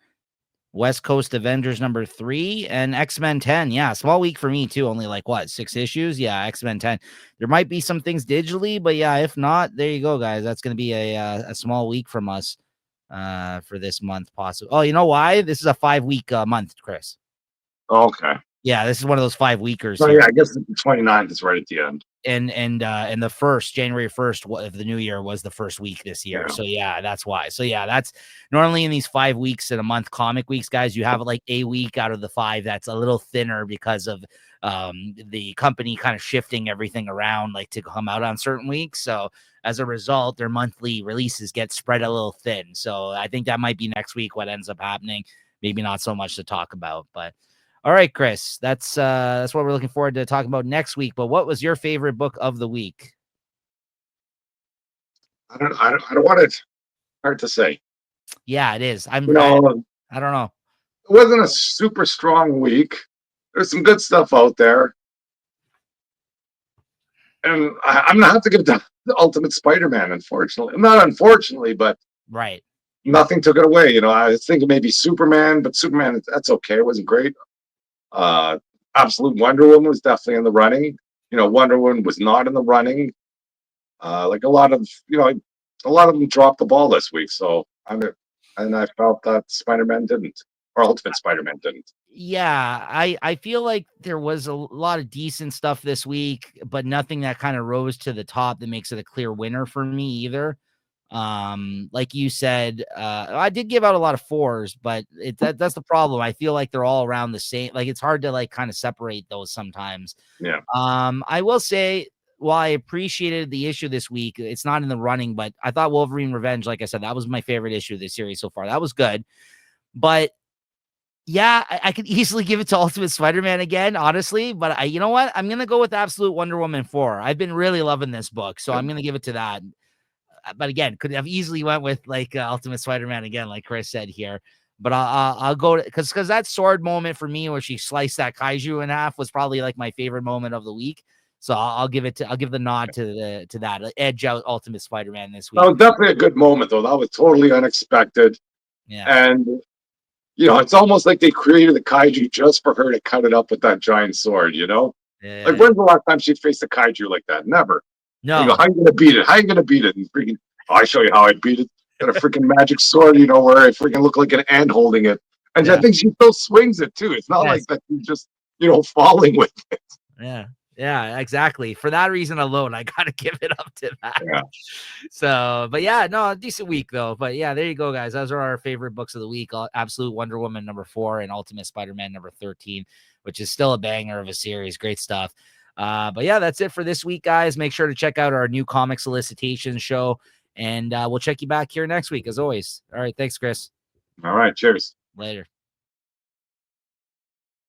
West Coast Avengers #3 and X-Men 10. Yeah, small week for me too. Only like 6 issues? Yeah, X-Men 10. There might be some things digitally, but yeah, if not, there you go, guys. That's going to be a small week from us for this month, possibly. Oh, you know why? This is a 5-week month, Chris. Okay. Yeah, this is one of those 5 weekers So here. yeah, I guess the 29th is right at the end. And the first January 1st of the new year was the first week this year. Yeah. So yeah, that's why. So yeah, that's normally in these 5 weeks in a month, comic weeks, guys, you have like a week out of the 5 that's a little thinner because of the company kind of shifting everything around, like to come out on certain weeks. So as a result, their monthly releases get spread a little thin. So I think that might be next week what ends up happening. Maybe not so much to talk about, but all right, Chris, that's what we're looking forward to talking about next week. But what was your favorite book of the week? I don't want it. Hard to say. Yeah, it is. You know, I don't know. it wasn't a super strong week. There's some good stuff out there, and I'm gonna have to give the Ultimate Spider-Man. Unfortunately, not unfortunately, but Right. nothing took it away. You know, I was thinking maybe Superman, but Superman, that's okay. It wasn't great. Uh, Absolute Wonder Woman was definitely in the running. You know, Wonder Woman was not in the running. Like a lot of, a lot of them dropped the ball this week. So and I felt that Spider-Man didn't, or Ultimate Spider-Man didn't. Yeah, I feel like there was a lot of decent stuff this week, but nothing that kind of rose to the top that makes it a clear winner for me either. Like you said, I did give out a lot of 4s, but that's the problem. I feel like they're all around the same. Like it's hard to like kind of separate those sometimes. Yeah. I will say, while I appreciated the issue this week, it's not in the running, but I thought Wolverine Revenge, like I said, that was my favorite issue of this series so far. That was good. But yeah, I could easily give it to Ultimate Spider-Man again, honestly. But you know what? I'm gonna go with Absolute Wonder Woman 4. I've been really loving this book, so I'm gonna give it to that. But again, could have easily went with like Ultimate Spider-Man again, like Chris said here. But I'll go to because that sword moment for me where she sliced that kaiju in half was probably like my favorite moment of the week. So I'll give the nod to that edge out Ultimate Spider-Man this That week. was definitely a good moment, though. That was totally unexpected. Yeah, And, it's almost like they created the kaiju just for her to cut it up with that giant sword, you know? Like, yeah. when's the last time she faced a kaiju like that? Never. And you go, No, how you gonna beat it? How you gonna beat it? And freaking, oh, I show you how I beat it. Got a freaking magic sword, where I freaking look like an ant holding it. And I yeah, think she still swings it too. It's not like yes. that she's just, falling with it. Yeah. Yeah, exactly. For that reason alone, I gotta give it up to that. Yeah. So, but yeah, no, a decent week though. But yeah, there you go, guys. Those are our favorite books of the week. Absolute Wonder Woman number 4 and Ultimate Spider-Man number 13, which is still a banger of a series. Great stuff. But yeah, that's it for this week, guys. Make sure to check out our new comic solicitation show, and we'll check you back here next week as always. All right, thanks, Chris. All right. Cheers. Later.